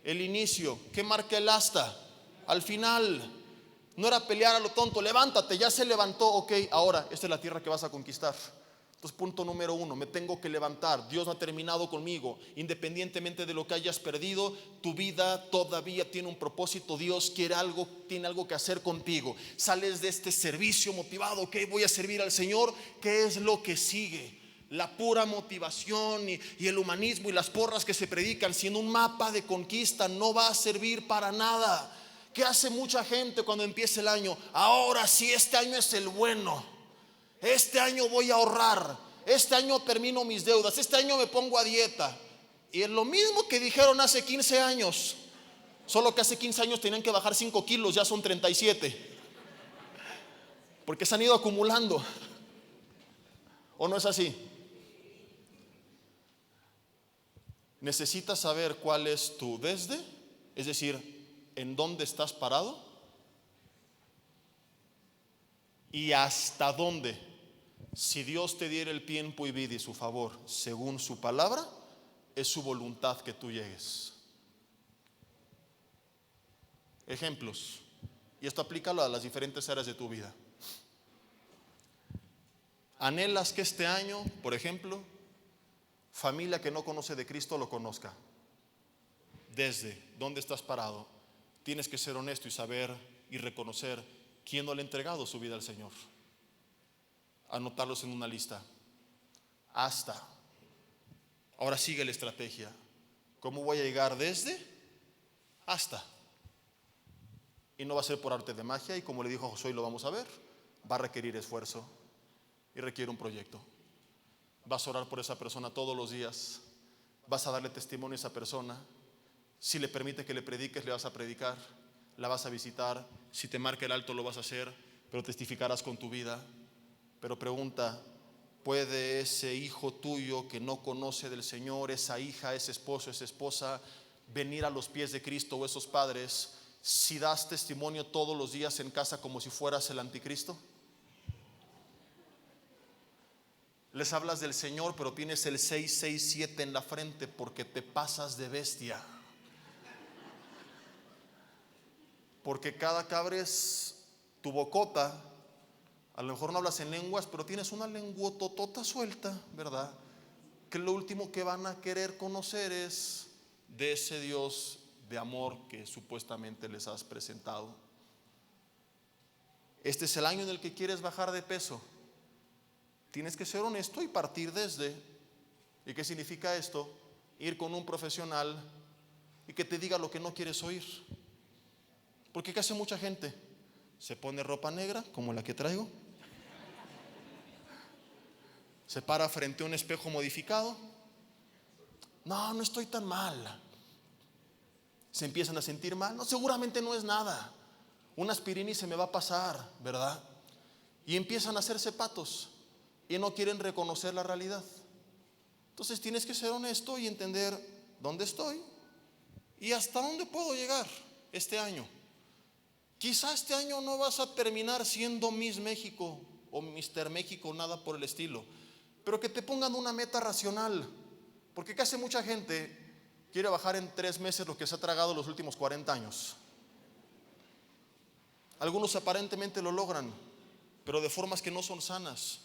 El inicio. ¿Qué marca el hasta? Al final. No era pelear a lo tonto, levántate, ya se levantó, ok, ahora esta es la tierra que vas a conquistar. Entonces, punto número 1, me tengo que levantar. Dios no ha terminado conmigo. Independientemente de lo que hayas perdido, tu vida todavía tiene un propósito. Dios quiere algo, tiene algo que hacer contigo. Sales de este servicio motivado, ok, voy a servir al Señor. ¿Qué es lo que sigue? La pura motivación y el humanismo y las porras que se predican sin un mapa de conquista no va a servir para nada. ¿Qué hace mucha gente cuando empieza el año? Ahora sí, este año es el bueno. Este año voy a ahorrar. este año termino mis deudas, este año me pongo a dieta. Y es lo mismo que dijeron hace 15 años, solo que hace 15 años tenían que bajar 5 kilos, ya son 37, porque se han ido acumulando. ¿O no es así? Necesitas saber cuál es tu desde, es decir, en dónde estás parado y hasta dónde, si Dios te diera el tiempo y vida y su favor, según su palabra, es su voluntad que tú llegues. Ejemplos, y esto aplícalo a las diferentes áreas de tu vida. ¿Anhelas que este año, por ejemplo, familia que no conoce de Cristo lo conozca? Desde dónde estás parado, tienes que ser honesto y saber y reconocer quién no le ha entregado su vida al Señor. Anotarlos en una lista. Hasta. Ahora sigue la estrategia. ¿Cómo voy a llegar desde? Hasta. Y no va a ser por arte de magia, y como le dijo Josué, y lo vamos a ver, va a requerir esfuerzo y requiere un proyecto. Vas a orar por esa persona todos los días, vas a darle testimonio a esa persona. Si le permite que le prediques, le vas a predicar, la vas a visitar. Si te marca el alto, lo vas a hacer, pero testificarás con tu vida. Pero pregunta, ¿puede ese hijo tuyo que no conoce del Señor, esa hija, ese esposo, esa esposa, venir a los pies de Cristo, o esos padres, si das testimonio todos los días en casa como si fueras el anticristo? Les hablas del Señor, pero tienes el 667 en la frente porque te pasas de bestia. Porque cada que abres tu bocota, a lo mejor no hablas en lenguas, pero tienes una lenguototota suelta, ¿verdad? Que lo último que van a querer conocer es de ese Dios de amor que supuestamente les has presentado. Este es el año en el que quieres bajar de peso. Tienes que ser honesto y partir desde. ¿Y qué significa esto? Ir con un profesional y que te diga lo que no quieres oír. Porque ¿qué hace mucha gente? Se pone ropa negra, como la que traigo, se para frente a un espejo modificado. No estoy tan mal. Se empiezan a sentir mal. No, seguramente no es nada. Una aspirina y se me va a pasar, ¿verdad? Y empiezan a hacerse patos y no quieren reconocer la realidad. Entonces tienes que ser honesto y entender dónde estoy y hasta dónde puedo llegar este año. Quizá este año no vas a terminar siendo Miss México o Mister México, nada por el estilo, pero que te pongan una meta racional, porque casi mucha gente quiere bajar en 3 meses lo que se ha tragado los últimos 40 años. Algunos aparentemente lo logran, pero de formas que no son sanas,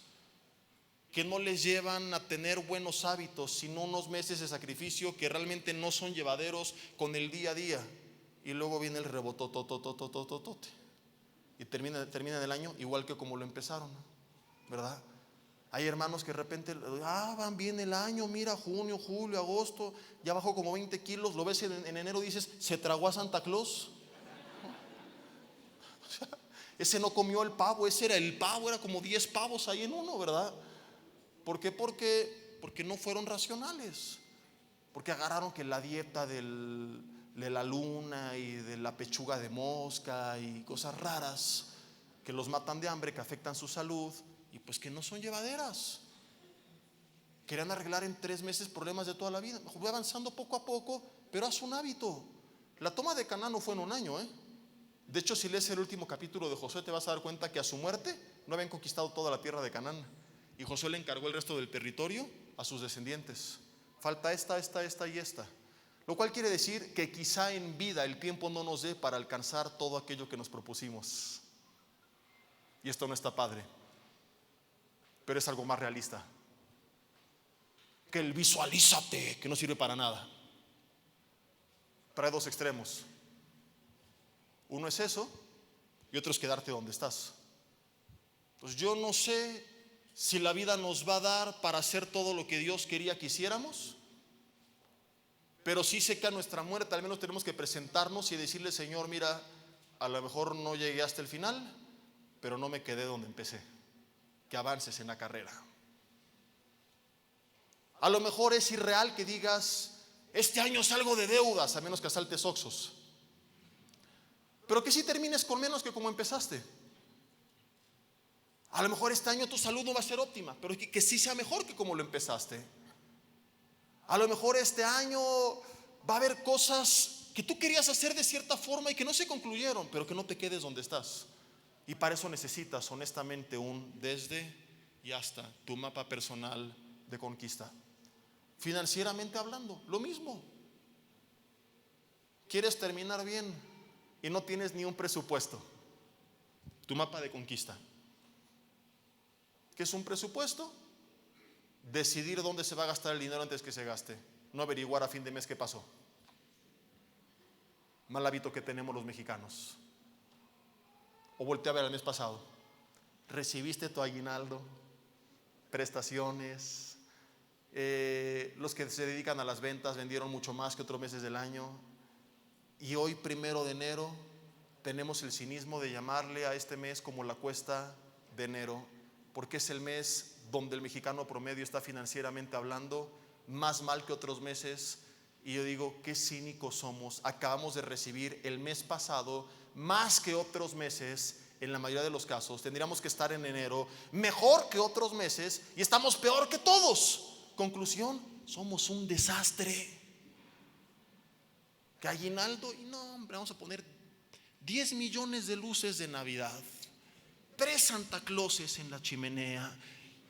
que no les llevan a tener buenos hábitos, sino unos meses de sacrificio que realmente no son llevaderos con el día a día. Y luego viene el rebotototototototote y terminan el año igual que como lo empezaron, ¿verdad? Hay hermanos que de repente van bien el año, mira, junio, julio, agosto, ya bajó como 20 kilos, lo ves en enero y dices, ¿se tragó a Santa Claus? O sea, ese no comió el pavo, ese era el pavo, era como 10 pavos ahí en uno, ¿verdad? ¿Por qué? Porque no fueron racionales, porque agarraron que la dieta de la luna y de la pechuga de mosca y cosas raras que los matan de hambre, que afectan su salud y pues que no son llevaderas. Querían arreglar en 3 meses problemas de toda la vida. Voy avanzando poco a poco, pero haz un hábito. La toma de Canaán no fue en un año, ¿eh? De hecho, si lees el último capítulo de Josué, te vas a dar cuenta que a su muerte no habían conquistado toda la tierra de Canaán. Y Josué le encargó el resto del territorio a sus descendientes. Falta esta y esta. Lo cual quiere decir que quizá en vida el tiempo no nos dé para alcanzar todo aquello que nos propusimos. Y esto no está padre, pero es algo más realista que el visualízate, que no sirve para nada. Trae 2 extremos. Uno es eso y otro es quedarte donde estás. Pues yo no sé si la vida nos va a dar para hacer todo lo que Dios quería que hiciéramos, pero sí sé que a nuestra muerte al menos tenemos que presentarnos y decirle, Señor, mira, a lo mejor no llegué hasta el final, pero no me quedé donde empecé. Que avances en la carrera. A lo mejor es irreal que digas, este año salgo de deudas, a menos que asaltes Oxxos. Pero que sí termines con menos que como empezaste. A lo mejor este año tu salud no va a ser óptima, pero que sí sea mejor que como lo empezaste. A lo mejor este año va a haber cosas que tú querías hacer de cierta forma y que no se concluyeron, pero que no te quedes donde estás. Y para eso necesitas honestamente un desde y hasta, tu mapa personal de conquista. Financieramente hablando, lo mismo. Quieres terminar bien y no tienes ni un presupuesto. Tu mapa de conquista. ¿Qué es un presupuesto? Decidir dónde se va a gastar el dinero antes que se gaste. No averiguar a fin de mes qué pasó. Mal hábito que tenemos los mexicanos. O voltea a ver el mes pasado. Recibiste tu aguinaldo, prestaciones. Los que se dedican a las ventas vendieron mucho más que otros meses del año. Y hoy, 1 de enero, tenemos el cinismo de llamarle a este mes como la cuesta de enero, porque es el mes donde el mexicano promedio está financieramente hablando más mal que otros meses. Y yo digo, qué cínicos somos. Acabamos de recibir el mes pasado más que otros meses. En la mayoría de los casos tendríamos que estar en enero mejor que otros meses y estamos peor que todos. Conclusión, somos un desastre. Que aguinaldo, y no, hombre, vamos a poner 10 millones de luces de Navidad, 3 Santa Clauses en la chimenea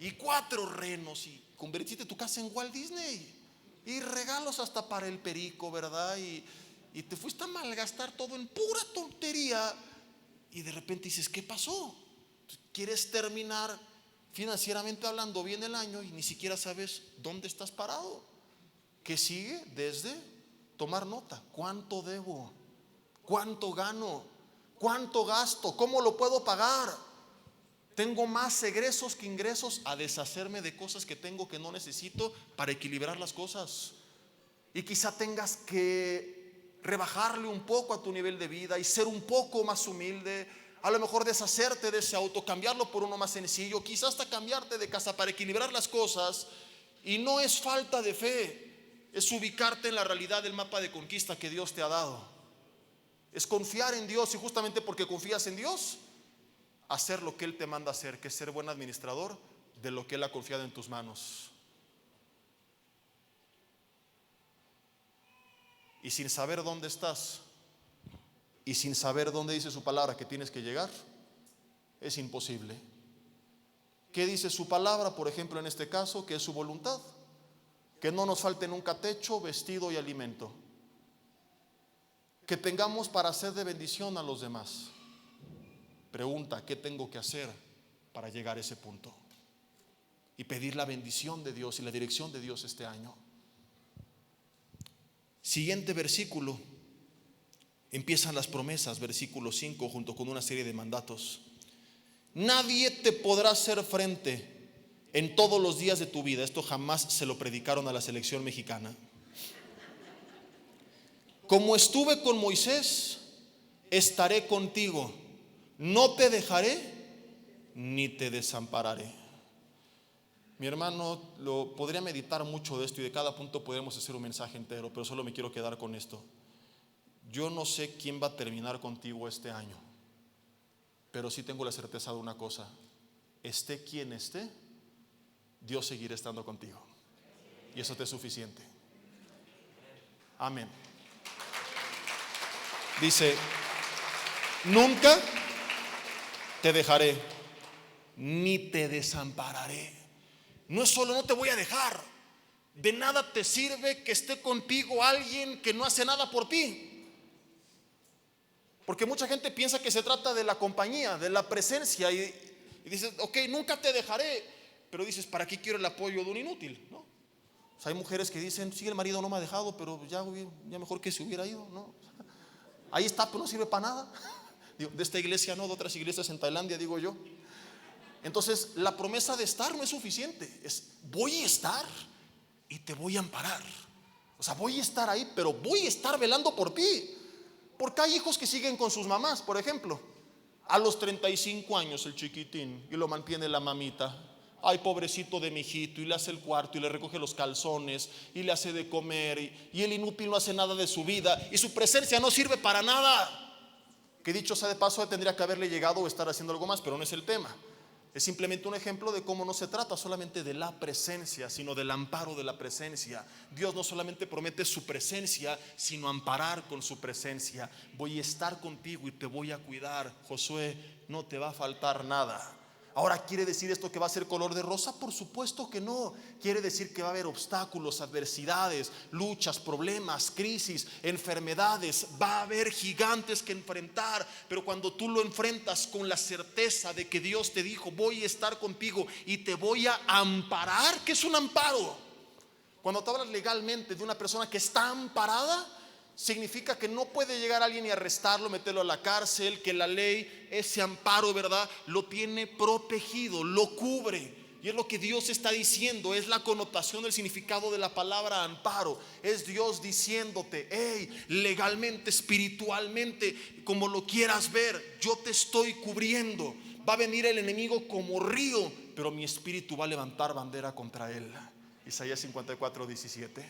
y 4 renos, y convertiste tu casa en Walt Disney, y regalos hasta para el perico, ¿verdad? Y te fuiste a malgastar todo en pura tontería, y de repente dices, ¿qué pasó? Quieres terminar financieramente hablando bien el año y ni siquiera sabes dónde estás parado. ¿Qué sigue? Desde tomar nota. ¿Cuánto debo? ¿Cuánto gano? ¿Cuánto gasto? ¿Cómo lo puedo pagar? Tengo más egresos que ingresos. A deshacerme de cosas que tengo que no necesito para equilibrar las cosas. Y quizá tengas que rebajarle un poco a tu nivel de vida y ser un poco más humilde. A lo mejor deshacerte de ese auto, cambiarlo por uno más sencillo, quizás hasta cambiarte de casa para equilibrar las cosas. Y no es falta de fe, es ubicarte en la realidad del mapa de conquista que Dios te ha dado. Es confiar en Dios, y justamente porque confías en Dios, hacer lo que Él te manda hacer, que es ser buen administrador de lo que Él ha confiado en tus manos. Y sin saber dónde estás y sin saber dónde dice su palabra que tienes que llegar, es imposible. ¿Qué dice su palabra? Por ejemplo, en este caso, que es su voluntad. Que no nos falte nunca techo, vestido y alimento. Que tengamos para ser de bendición a los demás. Pregunta, ¿qué tengo que hacer para llegar a ese punto? Y pedir la bendición de Dios y la dirección de Dios este año. Siguiente versículo. Empiezan las promesas, versículo 5, junto con una serie de mandatos. Nadie te podrá hacer frente en todos los días de tu vida. Esto jamás se lo predicaron a la selección mexicana. Como estuve con Moisés, estaré contigo. No te dejaré ni te desampararé. Mi hermano, podría meditar mucho de esto y de cada punto podemos hacer un mensaje entero, pero solo me quiero quedar con esto. Yo no sé quién va a terminar contigo este año, pero sí tengo la certeza de una cosa: esté quien esté, Dios seguirá estando contigo, y eso te es suficiente. Amén. Dice, nunca te dejaré ni te desampararé. No es solo no te voy a dejar, de nada te sirve que esté contigo alguien que no hace nada por ti. Porque mucha gente piensa que se trata de la compañía, de la presencia, y dices, ok, nunca te dejaré, pero dices, ¿para qué quiero el apoyo de un inútil? ¿No? O sea, hay mujeres que dicen, sí, el marido no me ha dejado, pero ya mejor que se hubiera ido, ¿no? Ahí está, pero no sirve para nada. De esta iglesia no, de otras iglesias en Tailandia, digo yo. Entonces, la promesa de estar no es suficiente. Es, voy a estar y te voy a amparar. O sea, voy a estar ahí, pero voy a estar velando por ti. Porque hay hijos que siguen con sus mamás, por ejemplo. A los 35 años el chiquitín, y lo mantiene la mamita. Ay, pobrecito de mi hijito, y le hace el cuarto y le recoge los calzones y le hace de comer, y el inútil no hace nada de su vida y su presencia no sirve para nada. Que dicho sea de paso, tendría que haberle llegado o estar haciendo algo más, pero no es el tema. Es simplemente un ejemplo de cómo no se trata solamente de la presencia, sino del amparo de la presencia. Dios no solamente promete su presencia, sino amparar con su presencia. Voy a estar contigo y te voy a cuidar, Josué, no te va a faltar nada. Ahora, ¿quiere decir esto que va a ser color de rosa? Por supuesto que no. Quiere decir que va a haber obstáculos, adversidades, luchas, problemas, crisis, enfermedades. Va a haber gigantes que enfrentar. Pero cuando tú lo enfrentas con la certeza de que Dios te dijo: voy a estar contigo y te voy a amparar. ¿Qué es un amparo? Cuando tú hablas legalmente de una persona que está amparada, significa que no puede llegar alguien y arrestarlo, meterlo a la cárcel, que la ley, ese amparo, ¿verdad?, lo tiene protegido, lo cubre. Y es lo que Dios está diciendo, es la connotación del significado de la palabra amparo. Es Dios diciéndote: hey, legalmente, espiritualmente, como lo quieras ver, yo te estoy cubriendo. Va a venir el enemigo como río, pero mi espíritu va a levantar bandera contra él. Isaías 54:17.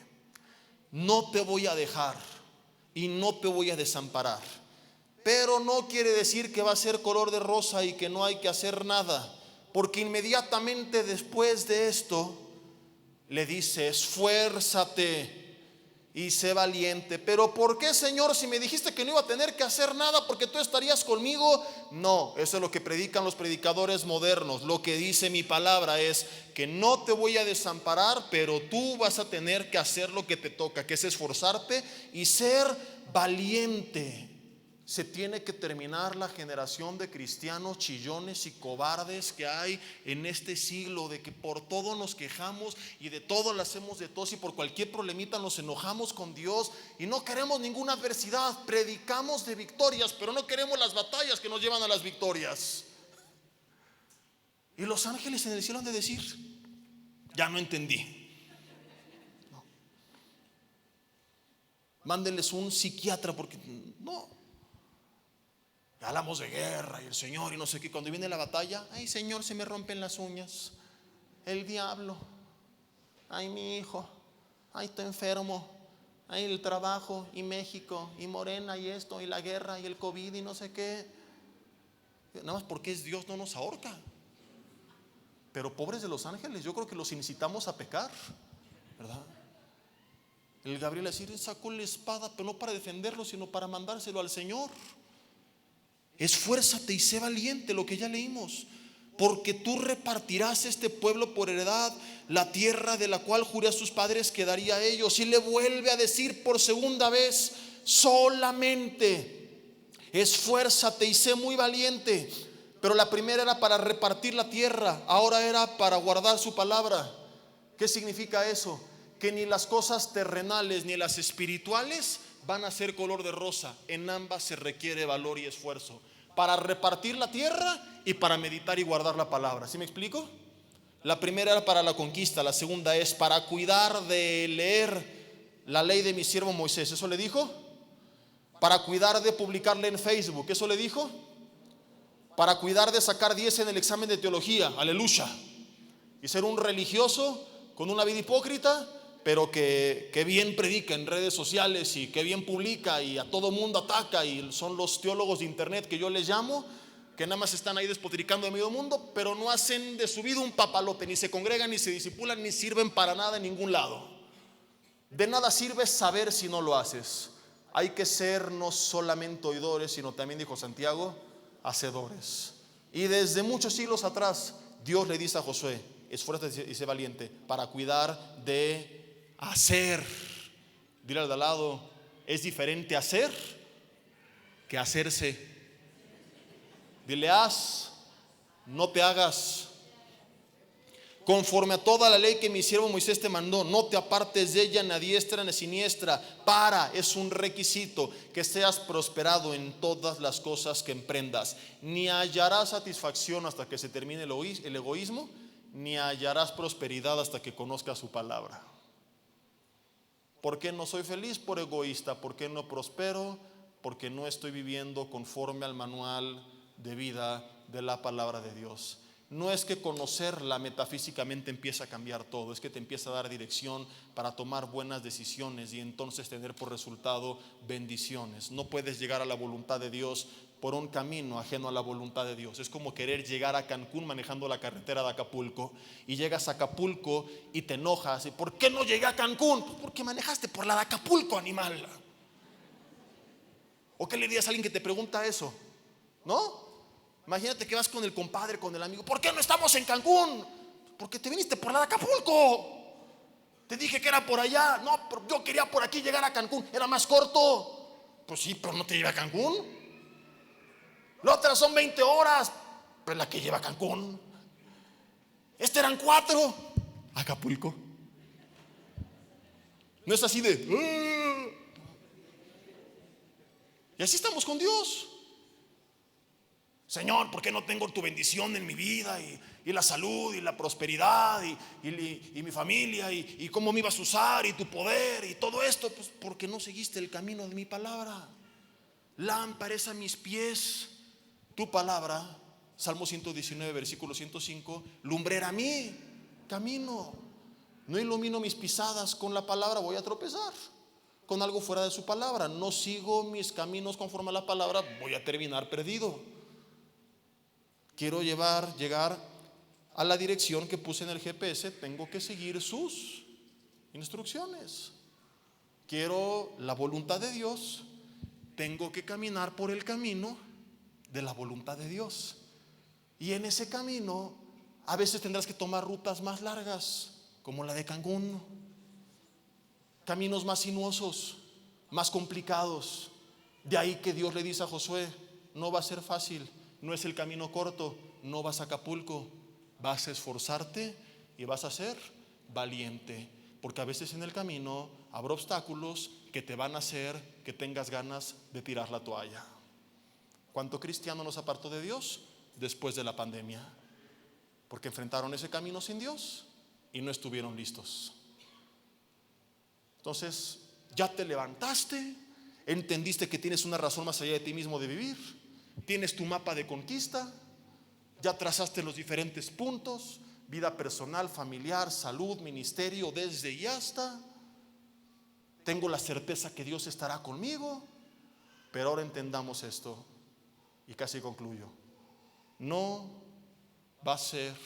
No te voy a dejar y no te voy a desamparar. Pero no quiere decir que va a ser color de rosa y que no hay que hacer nada, porque inmediatamente después de esto le dice: esfuérzate y sé valiente. Pero ¿por qué, Señor, si me dijiste que no iba a tener que hacer nada porque tú estarías conmigo? No, eso es lo que predican los predicadores modernos. Lo que dice mi palabra es que no te voy a desamparar, pero tú vas a tener que hacer lo que te toca, que es esforzarte y ser valiente. Se tiene que terminar la generación de cristianos chillones y cobardes que hay en este siglo, de que por todo nos quejamos y de todo le hacemos de tos, y por cualquier problemita nos enojamos con Dios y no queremos ninguna adversidad. Predicamos de victorias, pero no queremos las batallas que nos llevan a las victorias. Y los ángeles en el cielo han de decir: ya no entendí. No. Mándenles un psiquiatra, porque no. Hablamos de guerra y el Señor y no sé qué. Cuando viene la batalla: ay, Señor, se me rompen las uñas, el diablo, ay, mi hijo, ay, estoy enfermo, ay, el trabajo y México y Morena y esto y la guerra y el COVID y no sé qué. Nada más porque es Dios no nos ahorca. Pero pobres de los ángeles, yo creo que los incitamos a pecar, ¿verdad? El Gabriel decir: sacó la espada, pero no para defenderlo, sino para mandárselo al Señor. Esfuérzate y sé valiente, lo que ya leímos, porque tú repartirás este pueblo por heredad, la tierra de la cual juré a sus padres que daría a ellos. Y le vuelve a decir por segunda vez: solamente esfuérzate y sé muy valiente. Pero la primera era para repartir la tierra, ahora era para guardar su palabra. ¿Qué significa eso? Que ni las cosas terrenales ni las espirituales van a ser color de rosa. En ambas se requiere valor y esfuerzo, para repartir la tierra y para meditar y guardar la palabra. ¿Sí me explico? La primera era para la conquista, la segunda es para cuidar de leer la ley de mi siervo Moisés. ¿Eso le dijo? Para cuidar de publicarle en Facebook. ¿Eso le dijo? Para cuidar de sacar 10 en el examen de teología. Aleluya. Y ser un religioso con una vida hipócrita, pero que bien predica en redes sociales y que bien publica y a todo mundo ataca. Y son los teólogos de internet que yo les llamo, que nada más están ahí despotricando de medio mundo, pero no hacen de su vida un papalote, ni se congregan, ni se discipulan, ni sirven para nada en ningún lado. De nada sirve saber si no lo haces. Hay que ser no solamente oidores, sino también, dijo Santiago, hacedores. Y desde muchos siglos atrás Dios le dice a Josué: esfuérzate y sé valiente para cuidar de hacer. Dile al de al lado: es diferente hacer que hacerse. Dile: haz, no te hagas. Conforme a toda la ley que mi siervo Moisés te mandó, no te apartes de ella ni a diestra ni a siniestra. Es un requisito, que seas prosperado en todas las cosas que emprendas. Ni hallarás satisfacción hasta que se termine el egoísmo, ni hallarás prosperidad hasta que conozcas su palabra. ¿Por qué no soy feliz? Por egoísta. ¿Por qué no prospero? Porque no estoy viviendo conforme al manual de vida de la palabra de Dios. no es que conocerla metafísicamente empieza a cambiar todo, es que te empieza a dar dirección para tomar buenas decisiones y entonces tener por resultado bendiciones. No puedes llegar a la voluntad de Dios por un camino ajeno a la voluntad de Dios. Es como querer llegar a Cancún manejando la carretera de Acapulco, y llegas a Acapulco y te enojas. ¿Y por qué no llegué a Cancún? Pues porque manejaste por la de Acapulco, animal. ¿O qué le dirías a alguien que te pregunta eso? ¿No? Imagínate que vas con el compadre, con el amigo. ¿Por qué no estamos en Cancún? Porque te viniste por la de Acapulco. Te dije que era por allá. No, pero yo quería por aquí llegar a Cancún. Era más corto. Pues sí, pero no te lleva a Cancún. La otra son 20 horas. Pero la que lleva a Cancún. Eran 4. Acapulco. No es así de Y así estamos con Dios. Señor, ¿por qué no tengo tu bendición en mi vida y la salud y la prosperidad y mi familia y cómo me ibas a usar y tu poder y todo esto? Pues porque no seguiste el camino de mi palabra. Lámpara es a mis pies tu palabra. Salmo 119, versículo 105. Lumbrera a mí camino. No ilumino mis pisadas con la palabra, voy a tropezar con algo fuera de su palabra. No sigo mis caminos conforme a la palabra, voy a terminar perdido. Quiero llegar a la dirección que puse en el GPS, tengo que seguir sus instrucciones. Quiero la voluntad de Dios, tengo que caminar por el camino de la voluntad de Dios. Y en ese camino a veces tendrás que tomar rutas más largas, como la de Cancún, caminos más sinuosos, más complicados. De ahí que Dios le dice a Josué: no va a ser fácil, no es el camino corto, no vas a Acapulco, vas a esforzarte y vas a ser valiente, porque a veces en el camino habrá obstáculos que te van a hacer que tengas ganas de tirar la toalla. ¿Cuánto cristiano nos apartó de Dios después de la pandemia? Porque enfrentaron ese camino sin Dios y no estuvieron listos. Entonces, ya te levantaste, entendiste que tienes una razón más allá de ti mismo de vivir. Tienes tu mapa de conquista, ya trazaste los diferentes puntos: vida personal, familiar, salud, ministerio, desde y hasta. Tengo la certeza que Dios estará conmigo. Pero ahora entendamos esto, y casi concluyo. No va a ser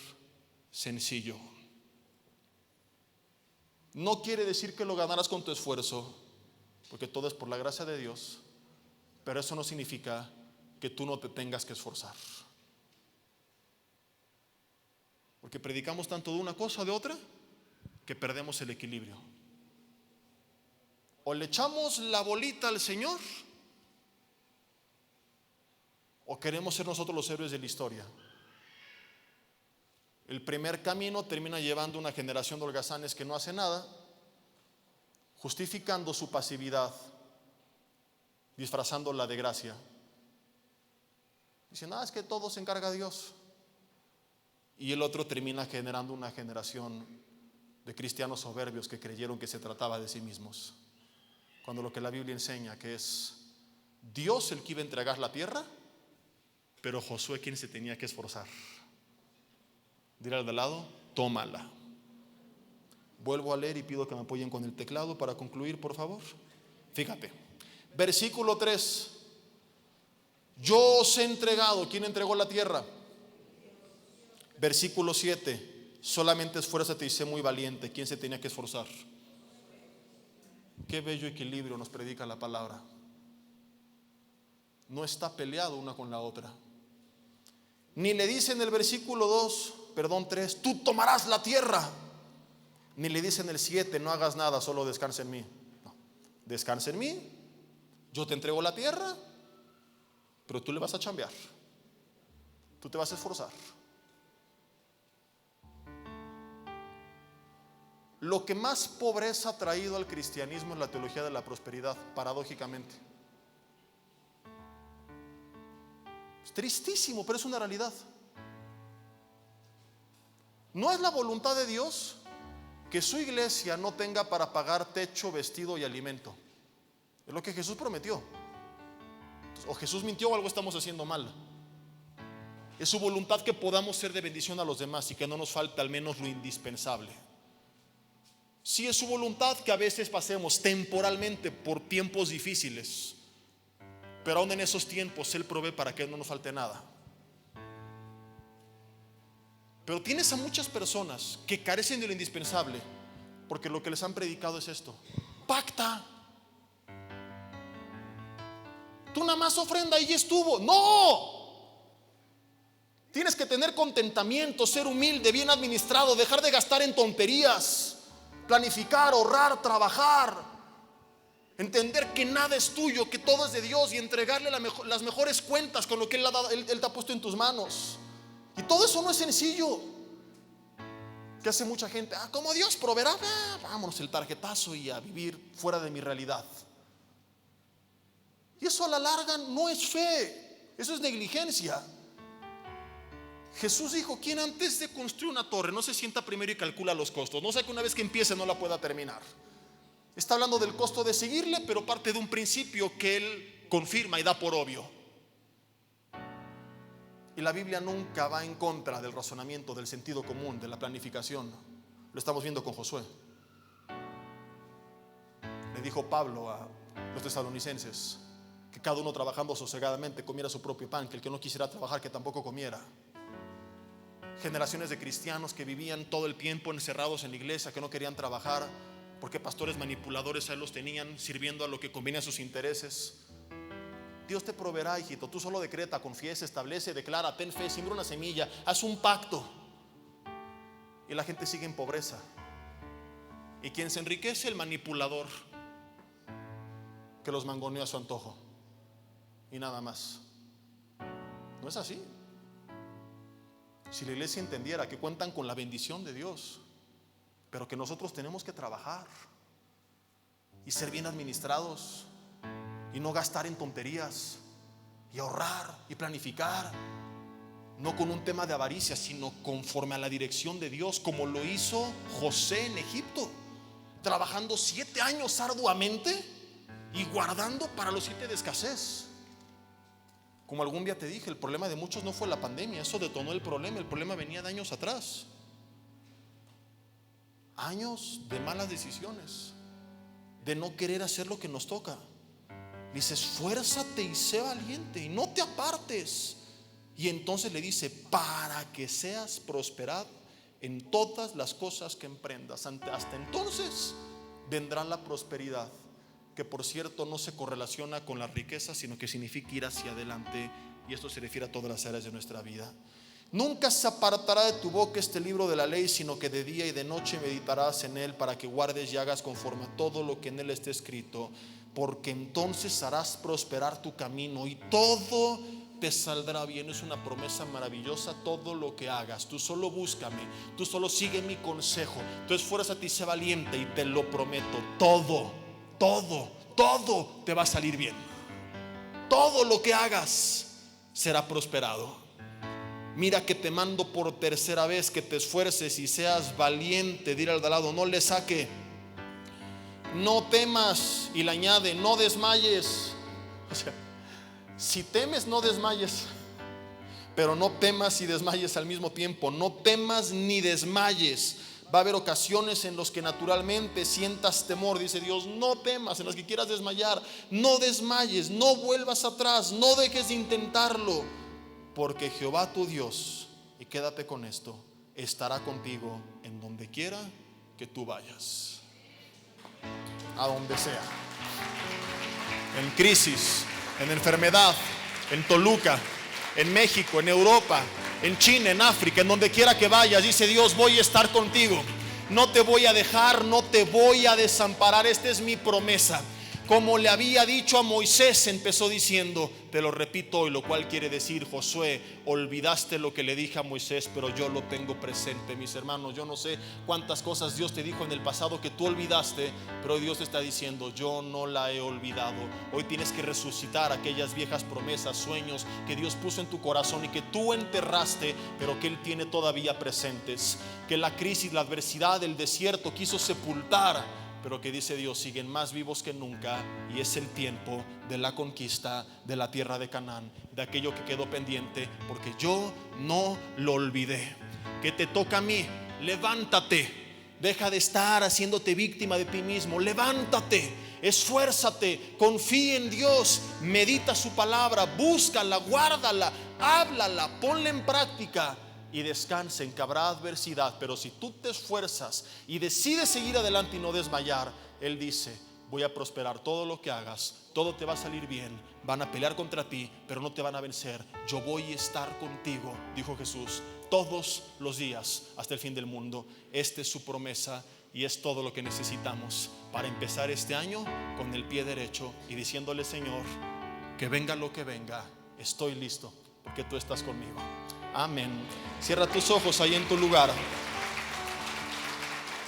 sencillo. No quiere decir que lo ganarás con tu esfuerzo, porque todo es por la gracia de Dios. Pero eso no significa que tú no te tengas que esforzar, porque predicamos tanto de una cosa o de otra que perdemos el equilibrio. O le echamos la bolita al Señor, o queremos ser nosotros los héroes de la historia. El primer camino termina llevando una generación de holgazanes que no hace nada, justificando su pasividad, disfrazándola de gracia. Dicen: es que todo se encarga Dios. Y el otro termina generando una generación de cristianos soberbios que creyeron que se trataba de sí mismos, cuando lo que la Biblia enseña que es Dios el que iba a entregar la tierra, pero Josué quien se tenía que esforzar. Dile al de lado: tómala. Vuelvo a leer y pido que me apoyen con el teclado para concluir, por favor. Fíjate, versículo 3. Yo os he entregado. ¿Quién entregó la tierra? Versículo 7. Solamente esfuérzate y sé muy valiente. ¿Quién se tenía que esforzar? Qué bello equilibrio nos predica la palabra. No está peleado una con la otra. Ni le dice en el versículo 3, tú tomarás la tierra. Ni le dice en el 7, no hagas nada, solo descansa en mí. No, descansa en mí. Yo te entrego la tierra, pero tú le vas a chambear. Tú te vas a esforzar. Lo que más pobreza ha traído al cristianismo es la teología de la prosperidad, paradójicamente. Es tristísimo, pero es una realidad. No es la voluntad de Dios que su iglesia no tenga para pagar techo, vestido y alimento. Es lo que Jesús prometió. O Jesús mintió o algo estamos haciendo mal. Es su voluntad que podamos ser de bendición a los demás y que no nos falte al menos lo indispensable. Sí, es su voluntad que a veces pasemos temporalmente por tiempos difíciles, pero aún en esos tiempos Él provee para que no nos falte nada. Pero tienes a muchas personas que carecen de lo indispensable porque lo que les han predicado es esto: pacta, tú nada más ofrenda y ya estuvo. No, tienes que tener contentamiento, ser humilde, bien administrado, dejar de gastar en tonterías, planificar, ahorrar, trabajar, entender que nada es tuyo, que todo es de Dios, y entregarle las mejores cuentas con lo que Él te ha puesto en tus manos. Y todo eso no es sencillo. Que hace mucha gente: como Dios proveerá, vámonos el tarjetazo y a vivir fuera de mi realidad. Y eso a la larga no es fe, eso es negligencia. Jesús dijo: quien antes de construir una torre no se sienta primero y calcula los costos, no sea que una vez que empiece no la pueda terminar. Está hablando del costo de seguirle, pero parte de un principio que Él confirma y da por obvio. Y la Biblia nunca va en contra del razonamiento, del sentido común, de la planificación. Lo estamos viendo con Josué. Le dijo Pablo a los tesalonicenses que cada uno trabajando sosegadamente comiera su propio pan, que el que no quisiera trabajar que tampoco comiera. Generaciones de cristianos que vivían todo el tiempo encerrados en la iglesia, que no querían trabajar porque pastores manipuladores ahí los tenían sirviendo a lo que conviene a sus intereses. Dios te proveerá, hijito. Tú solo decreta, confiesa, establece, declara, ten fe, siembra una semilla, haz un pacto. Y la gente sigue en pobreza. Y quien se enriquece, el manipulador que los mangoneó a su antojo. Y nada más. No es así. Si la iglesia entendiera que cuentan con la bendición de Dios, pero que nosotros tenemos que trabajar y ser bien administrados, y no gastar en tonterías, y ahorrar y planificar, no con un tema de avaricia, sino conforme a la dirección de Dios, como lo hizo José en Egipto, trabajando 7 años arduamente y guardando para los 7 de escasez. Como algún día te dije, el problema de muchos no fue la pandemia, eso detonó el problema venía de años atrás. Años de malas decisiones, de no querer hacer lo que nos toca. Dice: esfuérzate y sé valiente y no te apartes. Y entonces le dice: para que seas prosperado en todas las cosas que emprendas. Hasta entonces vendrá la prosperidad, que por cierto no se correlaciona con la riqueza, sino que significa ir hacia adelante. Y esto se refiere a todas las áreas de nuestra vida. Nunca se apartará de tu boca este libro de la ley, sino que de día y de noche meditarás en él, para que guardes y hagas conforme a todo lo que en él esté escrito, porque entonces harás prosperar tu camino y todo te saldrá bien. Es una promesa maravillosa. Todo lo que hagas, tú solo búscame, tú solo sigue mi consejo, tú esfuérzate y sé valiente, y te lo prometo, todo te va a salir bien. Todo lo que hagas será prosperado. Mira que te mando por tercera vez que te esfuerces y seas valiente. Dile al de al lado: no le saque, no temas. Y le añade: no desmayes. O sea, si temes, no desmayes, pero no temas y desmayes al mismo tiempo. No temas ni desmayes. Va a haber ocasiones en las que naturalmente sientas temor, dice Dios. No temas, en las que quieras desmayar. No desmayes, no vuelvas atrás, no dejes de intentarlo, porque Jehová tu Dios, y quédate con esto, estará contigo en donde quiera que tú vayas. A donde sea. En crisis, en enfermedad, en Toluca, en México, en Europa, en China, en África, en donde quiera que vayas, dice Dios: voy a estar contigo. No te voy a dejar, no te voy a desamparar. Esta es mi promesa. Como le había dicho a Moisés, empezó diciendo: te lo repito hoy, lo cual quiere decir: Josué, olvidaste lo que le dije a Moisés, pero yo lo tengo presente. Mis hermanos, yo no sé cuántas cosas Dios te dijo en el pasado que tú olvidaste, pero Dios te está diciendo: yo no la he olvidado. Hoy tienes que resucitar aquellas viejas promesas, sueños que Dios puso en tu corazón y que tú enterraste, pero que Él tiene todavía presentes. Que la crisis, la adversidad, el desierto quiso sepultar, pero que dice Dios siguen más vivos que nunca, y es el tiempo de la conquista de la tierra de Canaán, de aquello que quedó pendiente, porque yo no lo olvidé. ¿Qué te toca a mí? Levántate. Deja de estar haciéndote víctima de ti mismo. Levántate, esfuérzate, confía en Dios, medita su palabra, búscala, guárdala, háblala, ponla en práctica y descansa en que habrá adversidad. Pero si tú te esfuerzas y decides seguir adelante y no desmayar, Él dice: voy a prosperar todo lo que hagas, todo te va a salir bien. Van a pelear contra ti, pero no te van a vencer. Yo voy a estar contigo, dijo Jesús, todos los días hasta el fin del mundo. Esta es su promesa y es todo lo que necesitamos para empezar este año con el pie derecho y diciéndole: Señor, que venga lo que venga, estoy listo porque tú estás conmigo. Amén. Cierra tus ojos ahí en tu lugar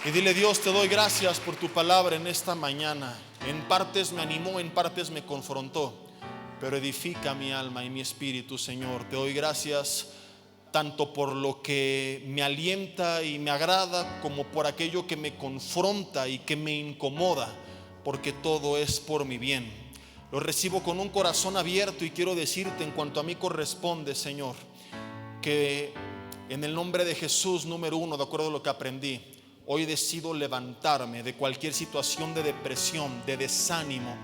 y dile: Dios, te doy gracias por tu palabra en esta mañana. En partes me animó, en partes me confrontó, pero edifica mi alma y mi espíritu, Señor. Te doy gracias tanto por lo que me alienta y me agrada, como por aquello que me confronta y que me incomoda, porque todo es por mi bien. Lo recibo con un corazón abierto y quiero decirte, en cuanto a mí corresponde, Señor, que en el nombre de Jesús, número uno, de acuerdo a lo que aprendí, hoy decido levantarme de cualquier situación de depresión, de desánimo.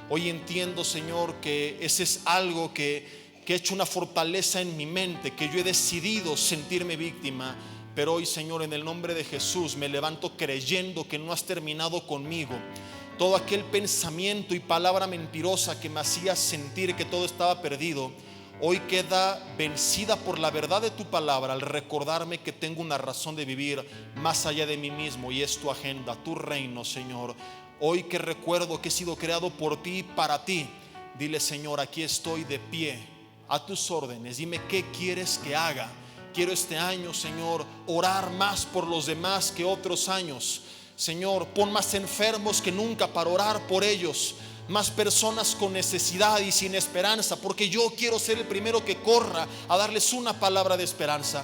Hoy entiendo, Señor, que ese es algo que he hecho una fortaleza en mi mente, que yo he decidido sentirme víctima. Pero hoy, Señor, en el nombre de Jesús, me levanto creyendo que no has terminado conmigo. Todo aquel pensamiento y palabra mentirosa que me hacía sentir que todo estaba perdido, hoy queda vencida por la verdad de tu palabra, al recordarme que tengo una razón de vivir más allá de mí mismo, y es tu agenda, tu reino, Señor. Hoy que recuerdo que he sido creado por ti y para ti, dile: Señor, aquí estoy de pie a tus órdenes. Dime qué quieres que haga. Quiero este año, Señor, orar más por los demás que otros años. Señor, pon más enfermos que nunca para orar por ellos, más personas con necesidad y sin esperanza, porque yo quiero ser el primero que corra a darles una palabra de esperanza.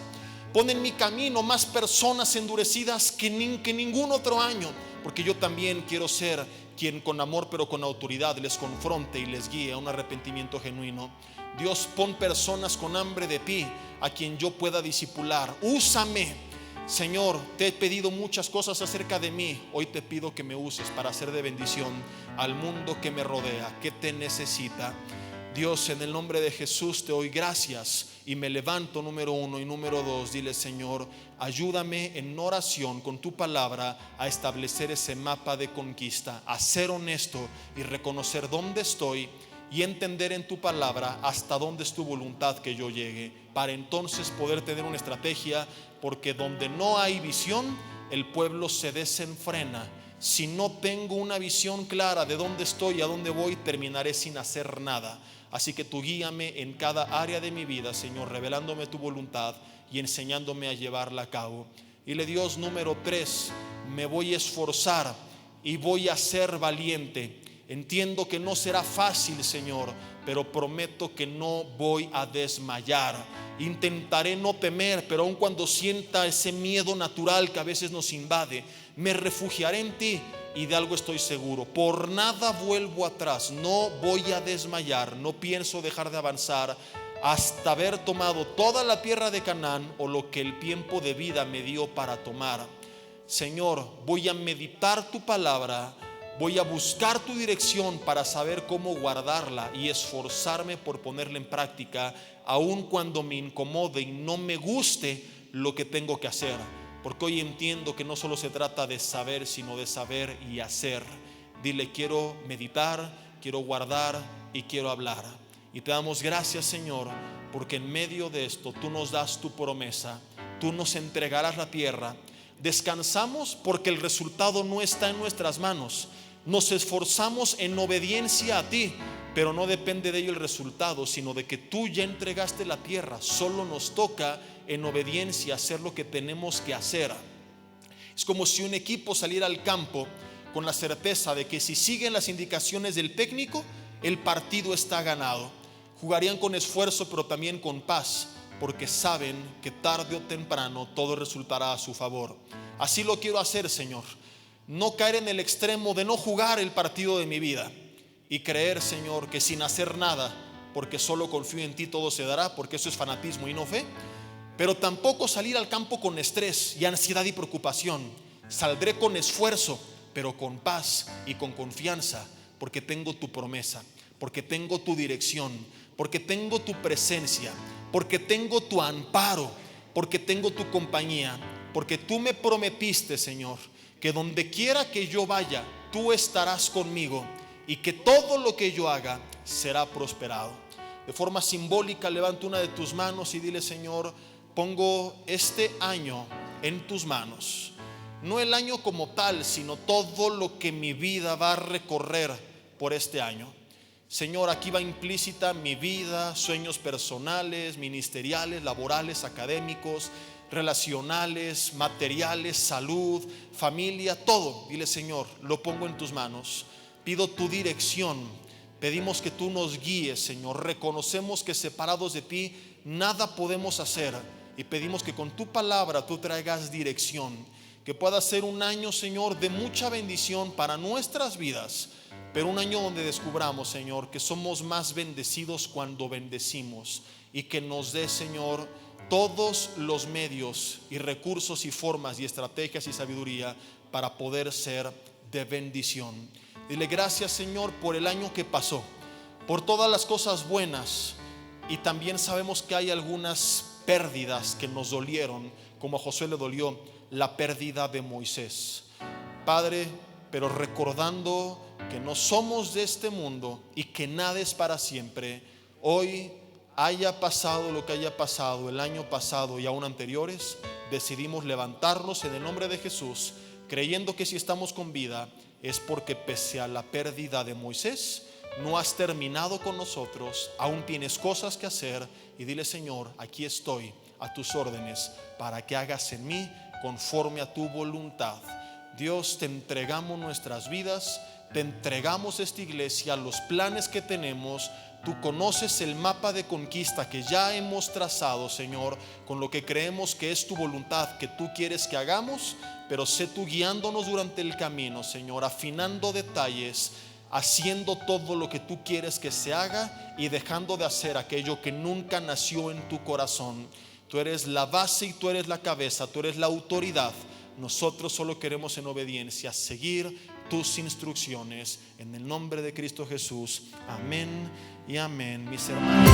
Pon en mi camino más personas endurecidas que ningún otro año, porque yo también quiero ser quien con amor pero con autoridad les confronte y les guíe a un arrepentimiento genuino. Dios, pon personas con hambre de ti a quien yo pueda discipular. Úsame. Señor, te he pedido muchas cosas acerca de mí. Hoy te pido que me uses para ser de bendición al mundo que me rodea, que te necesita. Dios, en el nombre de Jesús te doy gracias y me levanto, número uno, y número dos, dile: Señor, ayúdame en oración con tu palabra a establecer ese mapa de conquista, a ser honesto y reconocer dónde estoy y entender en tu palabra hasta dónde es tu voluntad que yo llegue, para entonces poder tener una estrategia, porque donde no hay visión, el pueblo se desenfrena. Si no tengo una visión clara de dónde estoy y a dónde voy, terminaré sin hacer nada. Así que tú guíame en cada área de mi vida, Señor, revelándome tu voluntad y enseñándome a llevarla a cabo. Dile: Dios, número 3, me voy a esforzar y voy a ser valiente. Entiendo que no será fácil, Señor, pero prometo que no voy a desmayar. Intentaré no temer, pero aun cuando sienta ese miedo natural que a veces nos invade, me refugiaré en ti, y de algo estoy seguro: por nada vuelvo atrás. No voy a desmayar, no pienso dejar de avanzar hasta haber tomado toda la tierra de Canaán, o lo que el tiempo de vida me dio para tomar. Señor, voy a meditar tu palabra, voy a buscar tu dirección para saber cómo guardarla y esforzarme por ponerla en práctica, aun cuando me incomode y no me guste lo que tengo que hacer. Porque hoy entiendo que no solo se trata de saber, sino de saber y hacer. Dile: quiero meditar, quiero guardar y quiero hablar. Y te damos gracias, Señor, porque en medio de esto tú nos das tu promesa. Tú nos entregarás la tierra. Descansamos porque el resultado no está en nuestras manos. Nos esforzamos en obediencia a ti, pero no depende de ello el resultado, sino de que tú ya entregaste la tierra. Solo nos toca en obediencia hacer lo que tenemos que hacer. Es como si un equipo saliera al campo con la certeza de que si siguen las indicaciones del técnico, el partido está ganado. Jugarían con esfuerzo, pero también con paz, porque saben que tarde o temprano todo resultará a su favor. Así lo quiero hacer, Señor. no caer en el extremo de no jugar el partido de mi vida y creer, Señor, que sin hacer nada, porque solo confío en ti, todo se dará, porque eso es fanatismo y no fe. Pero tampoco salir al campo con estrés y ansiedad y preocupación. Saldré con esfuerzo, pero con paz y con confianza, porque tengo tu promesa, porque tengo tu dirección, porque tengo tu presencia, porque tengo tu amparo, porque tengo tu compañía, porque tú me prometiste, Señor, que donde quiera que yo vaya, tú estarás conmigo y que todo lo que yo haga será prosperado. De forma simbólica, levanta una de tus manos y dile: Señor, pongo este año en tus manos. No el año como tal, sino todo lo que mi vida va a recorrer por este año. Señor, aquí va implícita mi vida, sueños personales, ministeriales, laborales, académicos, relacionales, materiales, salud, familia, todo. Dile: Señor, lo pongo en tus manos. Pido tu dirección. Pedimos que tú nos guíes, Señor. Reconocemos que separados de ti nada podemos hacer, y pedimos que con tu palabra tú traigas dirección. Que pueda ser un año, Señor, de mucha bendición para nuestras vidas, pero un año donde descubramos, Señor, que somos más bendecidos cuando bendecimos, y que nos dé, Señor, todos los medios y recursos y formas y estrategias y sabiduría para poder ser de bendición. Dile: gracias, Señor, por el año que pasó, por todas las cosas buenas, y también sabemos que hay algunas pérdidas que nos dolieron, como a Josué le dolió la pérdida de Moisés. Padre, pero recordando que no somos de este mundo y que nada es para siempre, hoy, haya pasado lo que haya pasado el año pasado y aún anteriores, decidimos levantarnos en el nombre de Jesús, creyendo que si estamos con vida es porque pese a la pérdida de Moisés, no has terminado con nosotros, aún tienes cosas que hacer. Y dile: Señor, aquí estoy a tus órdenes para que hagas en mí conforme a tu voluntad. Dios, te entregamos nuestras vidas, te entregamos esta iglesia, los planes que tenemos. Tú conoces el mapa de conquista que ya hemos trazado, Señor, con lo que creemos que es tu voluntad, que tú quieres que hagamos. Pero sé tú guiándonos durante el camino, Señor, afinando detalles, haciendo todo lo que tú quieres que se haga y dejando de hacer aquello que nunca nació en tu corazón. Tú eres la base y tú eres la cabeza, tú eres la autoridad. Nosotros solo queremos en obediencia seguir tus instrucciones. En el nombre de Cristo Jesús, amén y amén, mis hermanos.